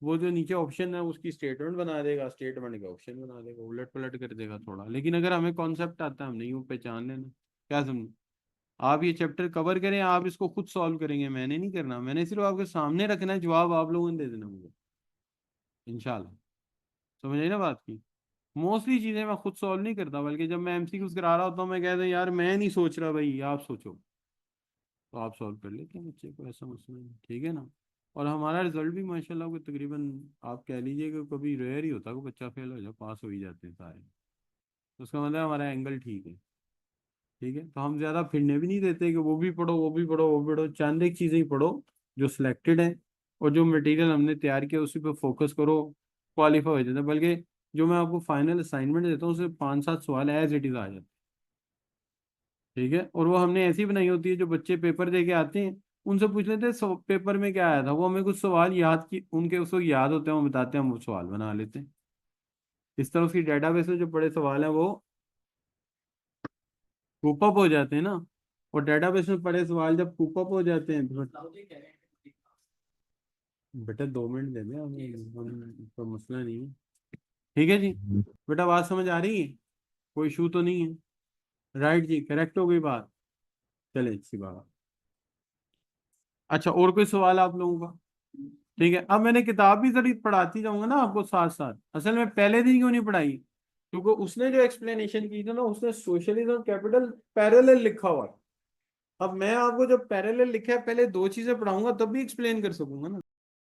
वो जो नीचे ऑप्शन है उसकी स्टेटमेंट बना देगा, स्टेटमेंट का ऑप्शन बना देगा, उलट पलट कर देगा थोड़ा। लेकिन अगर हमें कॉन्सेप्ट आता है, हम नहीं वो पहचान लेना। क्या समझे। आप ये चैप्टर कवर करें, आप इसको खुद सॉल्व करेंगे, मैंने नहीं करना, मैंने सिर्फ आपके सामने रखना है, जवाब आप लोगों ने दे देना मुझे, इंशाल्लाह। समझ आई ना बात की। मोस्टली चीजें मैं खुद सॉल्व नहीं करता, बल्कि जब मैं एमसीक्यूज करा रहा होता हूँ मैं कहता हूँ यार मैं नहीं सोच रहा भाई, आप सोचो। तो आप सॉल्व कर लेते हैं बच्चे को, ऐसा मसला नहीं, ठीक है ना। और हमारा रिजल्ट भी माशाल्लाह को तकरीबन, आप कह लीजिए कि कभी रेयर ही होता है कि बच्चा फेल हो जाए, पास हो ही जाते हैं सारे। तो उसका मतलब हमारा एंगल ठीक है। ठीक है, तो हम ज्यादा फिरने भी नहीं देते कि वो भी पढ़ो वो भी पढ़ो वो भी पढ़ो, चंद एक चीजें ही पढ़ो जो सिलेक्टेड है। और जो मटेरियल हमने तैयार किया उसी पे फोकस करो, क्वालिफाई हो जाता है। बल्कि जो मैं आपको फाइनल असाइनमेंट देता हूँ उसमें 5-7 सवाल एज इट इज आ जाते हैं। ठीक है, और वो हमने ऐसी बनाई होती है, जो बच्चे पेपर दे के आते हैं उनसे पूछ लेते हैं पेपर में क्या आया था, वो हमें कुछ सवाल याद की उनके उसको याद होते हैं, वो बताते हैं, हम वो सवाल बना लेते हैं। इस तरह उसकी डेटाबेस में जो बड़े सवाल हैं वो कूप अप हो जाते हैं ना। और डेटाबेस में पड़े सवाल जब कूप अप हो जाते हैं तो बेटा 2 मिनट दे दें तो मसला नहीं है। ठीक है जी। बेटा बात समझ आ रही है, कोई इशू तो नहीं है। राइट जी, करेक्ट हो गई बात। चले अच्छी बात। अच्छा, और कोई सवाल आप लोगों का। ठीक है, अब मैंने किताब भी जरा पढ़ाती जाऊंगा ना आपको साथ साथ। असल में पहले दिन क्यों नहीं पढ़ाई, क्योंकि उसने जो एक्सप्लेनेशन की थी ना, उसने सोशलिज्म कैपिटल पैरेलल लिखा हुआ है। अब मैं आपको जब पैरेलल लिखा है, पहले 2 चीजें पढ़ाऊंगा तब भी एक्सप्लेन कर सकूंगा ना।